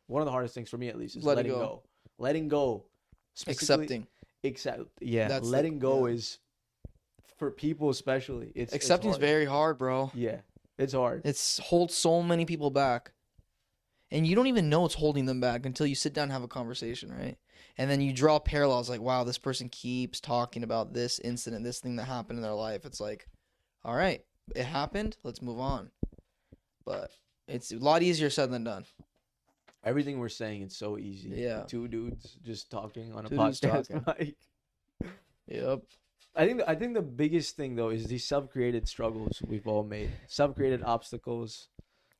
one of the hardest things for me at least is letting go. Letting go. Accepting. Letting go is for people especially. Accepting is very hard, bro. Yeah, it's hard. It's holds so many people back. And you don't even know it's holding them back until you sit down and have a conversation, right? And then you draw parallels like, wow, this person keeps talking about this incident, this thing that happened in their life. It's like, all right, it happened. Let's move on. But it's a lot easier said than done. Everything we're saying is so easy. Yeah. Two dudes just talking on a Two dudes podcast. talking. Yep. I think the biggest thing though is these self-created struggles we've all made, self-created obstacles.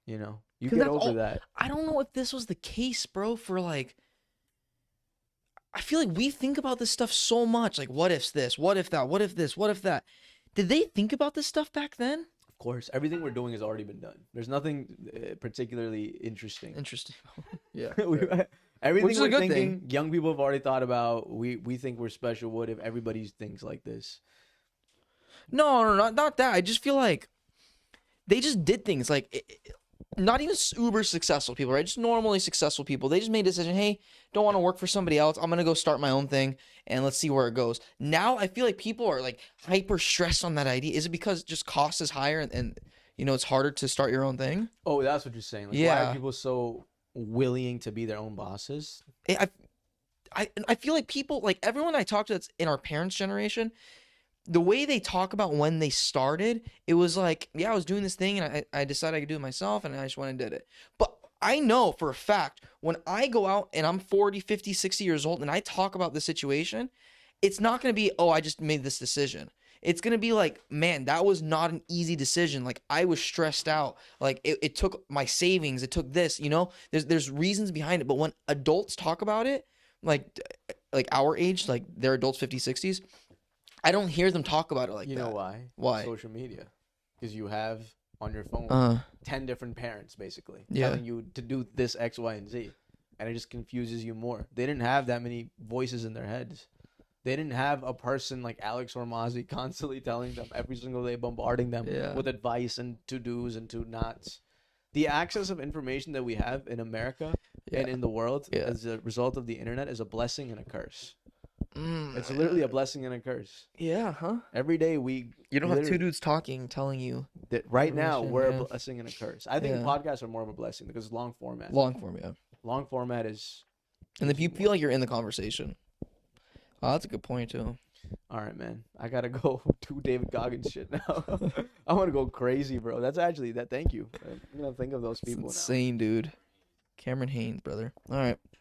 You know, you get over that. I don't know if this was the case, bro. For like, I feel like we think about this stuff so much. Like, what if this? What if that? What if this? What if that? Did they think about this stuff back then? Of course, everything we're doing has already been done. There's nothing particularly interesting. Yeah. Everything Which is we're a good thinking, thing. young people have already thought about. We think we're special. What if everybody thinks like this? No, not that. I just feel like they just did things like not even uber successful people, right? Just normally successful people. They just made a decision. Hey, don't want to work for somebody else. I'm gonna go start my own thing and let's see where it goes. Now I feel like people are like hyper stressed on that idea. Is it because just cost is higher and you know it's harder to start your own thing? Oh, that's what you're saying. Like, Yeah. Why are people so willing to be their own bosses? I feel like people, like everyone I talk to that's in our parents' generation, the way they talk about when they started, it was like, yeah, I was doing this thing and I decided I could do it myself and I just went and did it. But I know for a fact when I go out and I'm 40, 50, 60 years old and I talk about the situation, it's not going to be, oh, I just made this decision. It's going to be like, man, that was not an easy decision. Like I was stressed out. Like it took my savings. It took this, you know, there's reasons behind it. But when adults talk about it, like our age, like they're adults 50s, 60s, I don't hear them talk about it like that. You know why? Why? Social media. Because you have on your phone 10 different parents basically telling you to do this X, Y, and Z. And it just confuses you more. They didn't have that many voices in their heads. They didn't have a person like Alex Hormozzi constantly telling them every single day, bombarding them with advice and to-dos and to-nots. The access of information that we have in America and in the world as a result of the internet is a blessing and a curse. It's literally a blessing and a curse. Yeah, huh? Every day you don't have two dudes talking, telling you that right now we're a blessing and a curse. I think podcasts are more of a blessing because it's long format. Long form, yeah. Long format is, and if you feel like you're in the conversation. Oh, that's a good point too. All right, man. I gotta go do David Goggins shit now. I want to go crazy, bro. That's actually that. Thank you. I'm gonna think of those people. It's insane, now. Dude. Cameron Haynes, brother. All right.